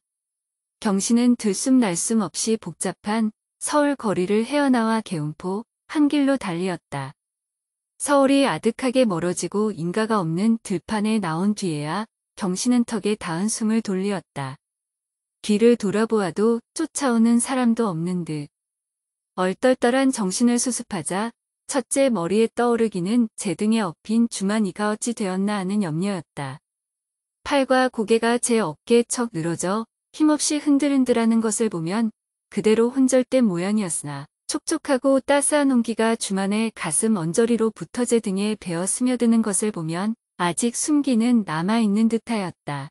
경신은 들숨날숨 없이 복잡한 서울 거리를 헤어나와 개운포 한 길로 달리었다. 서울이 아득하게 멀어지고 인가가 없는 들판에 나온 뒤에야 경신은 턱에 닿은 숨을 돌리었다. 뒤를 돌아보아도 쫓아오는 사람도 없는 듯. 얼떨떨한 정신을 수습하자 첫째 머리에 떠오르기는 제 등에 엎인 주만이가 어찌 되었나 하는 염려였다. 팔과 고개가 제 어깨에 척 늘어져 힘없이 흔들흔들하는 것을 보면 그대로 혼절된 모양이었으나 촉촉하고 따스한 온기가 주만의 가슴 언저리로 붙어제 등에 베어 스며드는 것을 보면 아직 숨기는 남아있는 듯하였다.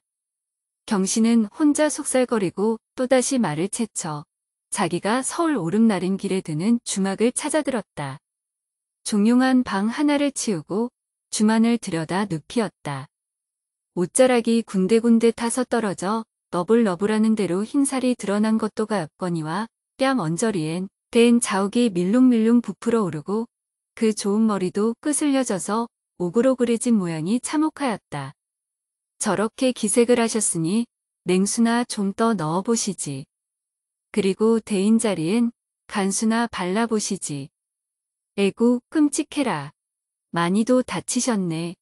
경신은 혼자 속살거리고 또다시 말을 채쳐 자기가 서울 오름날인 길에 드는 주막을 찾아들었다. 종용한 방 하나를 치우고 주만을 들여다 눕히었다. 옷자락이 군데군데 타서 떨어져 너불너불하는 대로 흰살이 드러난 것도 가엾거니와 뺨 언저리엔 댄 자욱이 밀롱밀롱 부풀어 오르고 그 좋은 머리도 끄슬려 져서 오글오글해진 모양이 참혹하였다. 저렇게 기색을 하셨으니 냉수나 좀 더 넣어보시지. 그리고 대인 자리엔 간수나 발라보시지. 에구 끔찍해라. 많이도 다치셨네.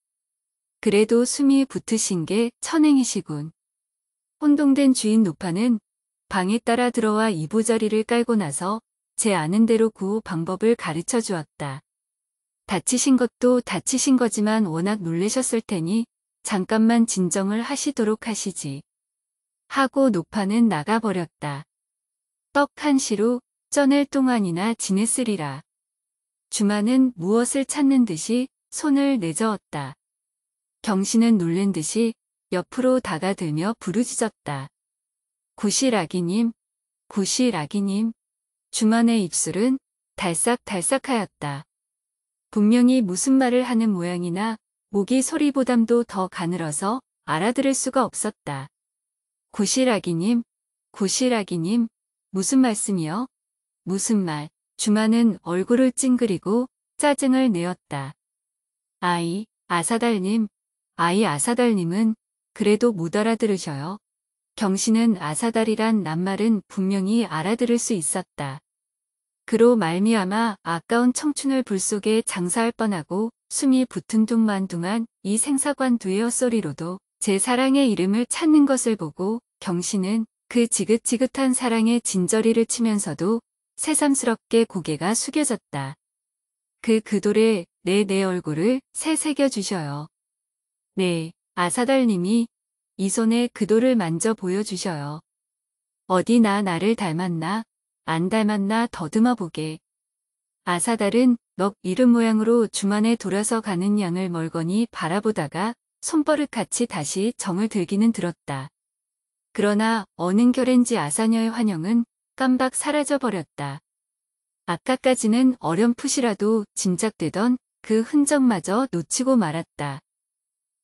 그래도 숨이 붙으신 게 천행이시군. 혼동된 주인 노파는 방에 따라 들어와 이부자리를 깔고 나서 제 아는 대로 구호 방법을 가르쳐 주었다. 다치신 것도 다치신 거지만 워낙 놀라셨을 테니 잠깐만 진정을 하시도록 하시지. 하고 노파는 나가버렸다. 떡 한 시로 쪄낼 동안이나 지냈으리라. 주만은 무엇을 찾는 듯이 손을 내저었다. 경신은 놀란 듯이 옆으로 다가들며 부르짖었다. 구실아기님, 구실아기님. 주만의 입술은 달싹달싹하였다. 분명히 무슨 말을 하는 모양이나 목이 소리보담도 더 가늘어서 알아들을 수가 없었다. 구실아기님, 구실아기님, 무슨 말씀이요? 무슨 말? 주만은 얼굴을 찡그리고 짜증을 내었다. 아이, 아사달님, 아이 아사달님은 그래도 못 알아들으셔요. 경신은 아사달이란 낱말은 분명히 알아들을 수 있었다. 그로 말미암아 아까운 청춘을 불 속에 장사할 뻔하고 숨이 부튼둥만둥한 이 생사관 두의 헛소리로도 제 사랑의 이름을 찾는 것을 보고 경신은 그 지긋지긋한 사랑의 진저리를 치면서도 새삼스럽게 고개가 숙여졌다. 그 돌에 내 얼굴을 새겨 주셔요. 네, 아사달님이 이 손에 그 돌을 만져 보여주셔요. 어디 나를 닮았나 안 닮았나 더듬어 보게. 아사달은 넋 이름 모양으로 주만에 돌아서 가는 양을 멀거니 바라보다가 손버릇같이 다시 정을 들기는 들었다. 그러나 어느 결엔지 아사녀의 환영은 깜박 사라져버렸다. 아까까지는 어렴풋이라도 짐작되던 그 흔적마저 놓치고 말았다.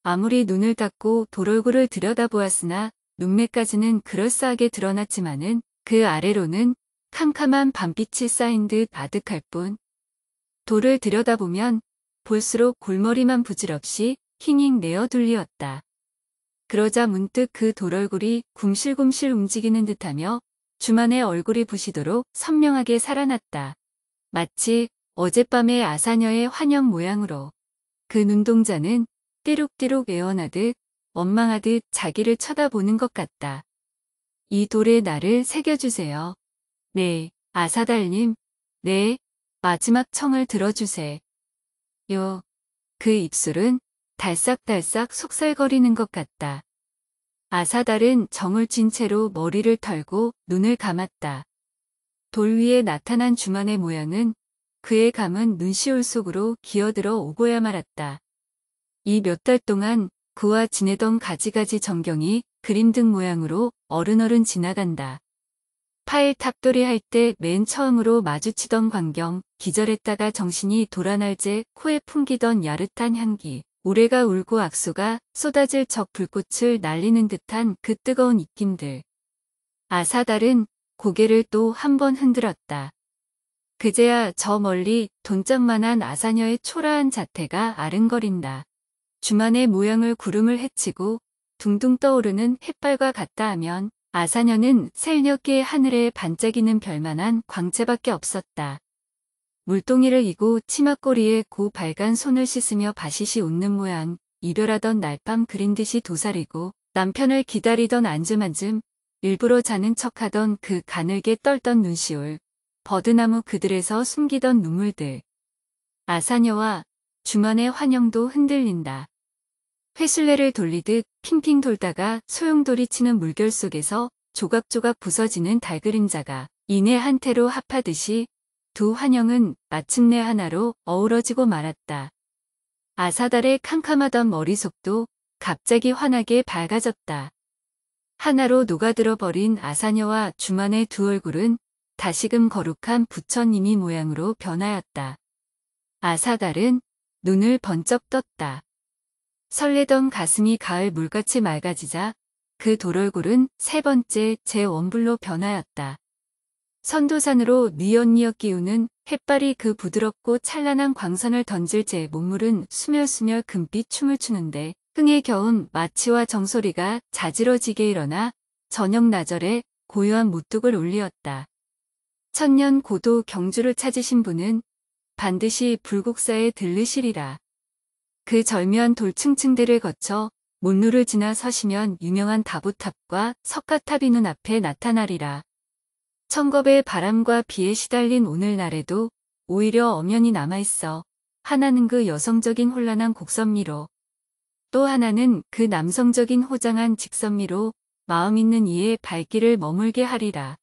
아무리 눈을 닫고 돌얼굴을 들여다보았으나 눈매까지는 그럴싸하게 드러났지만은 그 아래로는 캄캄한 밤빛이 쌓인 듯 아득할 뿐. 돌을 들여다보면 볼수록 골머리만 부질없이 힝힝 내어 둘리었다. 그러자 문득 그 돌얼굴이 굼실굼실 움직이는 듯하며 주만의 얼굴이 부시도록 선명하게 살아났다. 마치 어젯밤의 아사녀의 환영 모양으로. 그 눈동자는 띠룩띠룩 애원하듯 원망하듯 자기를 쳐다보는 것 같다. 이 돌에 나를 새겨주세요. 네, 아사달님. 네, 마지막 청을 들어주세. 요. 그 입술은 달싹달싹 속살거리는 것 같다. 아사달은 정을 쥔 채로 머리를 털고 눈을 감았다. 돌 위에 나타난 주만의 모양은 그의 감은 눈시울 속으로 기어들어 오고야 말았다. 이 몇 달 동안 그와 지내던 가지가지 전경이 그림등 모양으로 어른어른 지나간다. 파일 탑돌이 할 때 맨 처음으로 마주치던 광경, 기절했다가 정신이 돌아날 제 코에 풍기던 야릇한 향기, 우레가 울고 악수가 쏟아질 적 불꽃을 날리는 듯한 그 뜨거운 입김들. 아사달은 고개를 또 한 번 흔들었다. 그제야 저 멀리 돈짝만한 아사녀의 초라한 자태가 아른거린다. 주만의 모양을 구름을 헤치고 둥둥 떠오르는 햇발과 같다 하면 아사녀는 셀녘의 하늘에 반짝이는 별만한 광채밖에 없었다. 물동이를 이고 치맛꼬리에 고 발간 손을 씻으며 바시시 웃는 모양, 이별하던 날밤 그린 듯이 도사리고 남편을 기다리던 안쯤 일부러 자는 척하던 그 가늘게 떨던 눈시울, 버드나무 그들에서 숨기던 눈물들. 아사녀와 주만의 환영도 흔들린다. 회술레를 돌리듯 핑핑 돌다가 소용돌이 치는 물결 속에서 조각조각 부서지는 달 그림자가 이내 한태로 합하듯이 두 환영은 마침내 하나로 어우러지고 말았다. 아사달의 캄캄하던 머릿속도 갑자기 환하게 밝아졌다. 하나로 녹아들어 버린 아사녀와 주만의 두 얼굴은 다시금 거룩한 부처님이 모양으로 변하였다. 아사달은 눈을 번쩍 떴다. 설레던 가슴이 가을 물같이 맑아지자 그 돌얼굴은 세 번째 제 원불로 변하였다. 선도산으로 뉘엿뉘엿 기우는 햇발이 그 부드럽고 찬란한 광선을 던질 제 몸물은 수멸수멸 금빛 춤을 추는데 흥에 겨운 마치와 정소리가 자지러지게 일어나 저녁 나절에 고요한 무뚝을 울리었다. 천년 고도 경주를 찾으신 분은 반드시 불국사에 들르시리라. 그 절묘한 돌층층들을 거쳐 몬루를 지나 서시면 유명한 다부탑과 석가탑이 눈앞에 나타나리라. 천겁의 바람과 비에 시달린 오늘날에도 오히려 엄연히 남아있어 하나는 그 여성적인 혼란한 곡선미로 또 하나는 그 남성적인 호장한 직선미로 마음 있는 이의 발길을 머물게 하리라.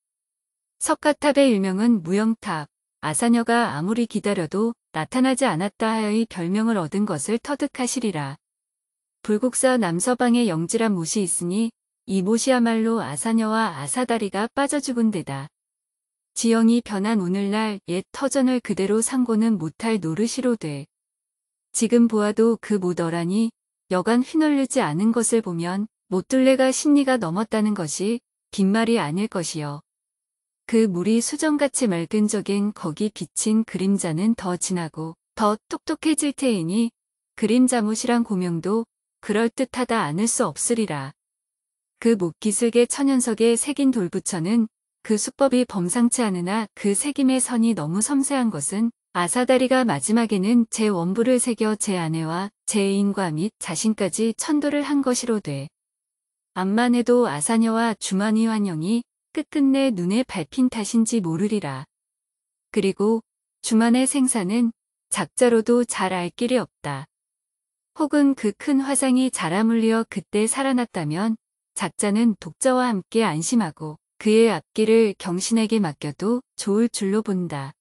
석가탑의 일명은 무영탑, 아사녀가 아무리 기다려도 나타나지 않았다 하여의 별명을 얻은 것을 터득하시리라. 불국사 남서방에 영지란 못이 있으니 이 못이야말로 아사녀와 아사다리가 빠져 죽은 데다. 지형이 변한 오늘날 옛 터전을 그대로 상고는 못할 노릇이로되 지금 보아도 그 못어라니 여간 휘날리지 않은 것을 보면 못둘레가 신리가 넘었다는 것이 빈말이 아닐 것이요. 그 물이 수정같이 맑은 적엔 거기 비친 그림자는 더 진하고 더 똑똑해질 테이니 그림자못이란 고명도 그럴듯하다 않을 수 없으리라. 그 못기슬개 천연석에 새긴 돌부처는 그 수법이 범상치 않으나 그 새김의 선이 너무 섬세한 것은 아사다리가 마지막에는 제 원부를 새겨 제 아내와 제 애인과 및 자신까지 천도를 한 것이로되 암만 해도 아사녀와 주만의 환영이 끝끝내 눈에 밟힌 탓인지 모르리라. 그리고 주만의 생사는 작자로도 잘 알 길이 없다. 혹은 그 큰 화상이 자라물리어 그때 살아났다면 작자는 독자와 함께 안심하고 그의 앞길을 경신에게 맡겨도 좋을 줄로 본다.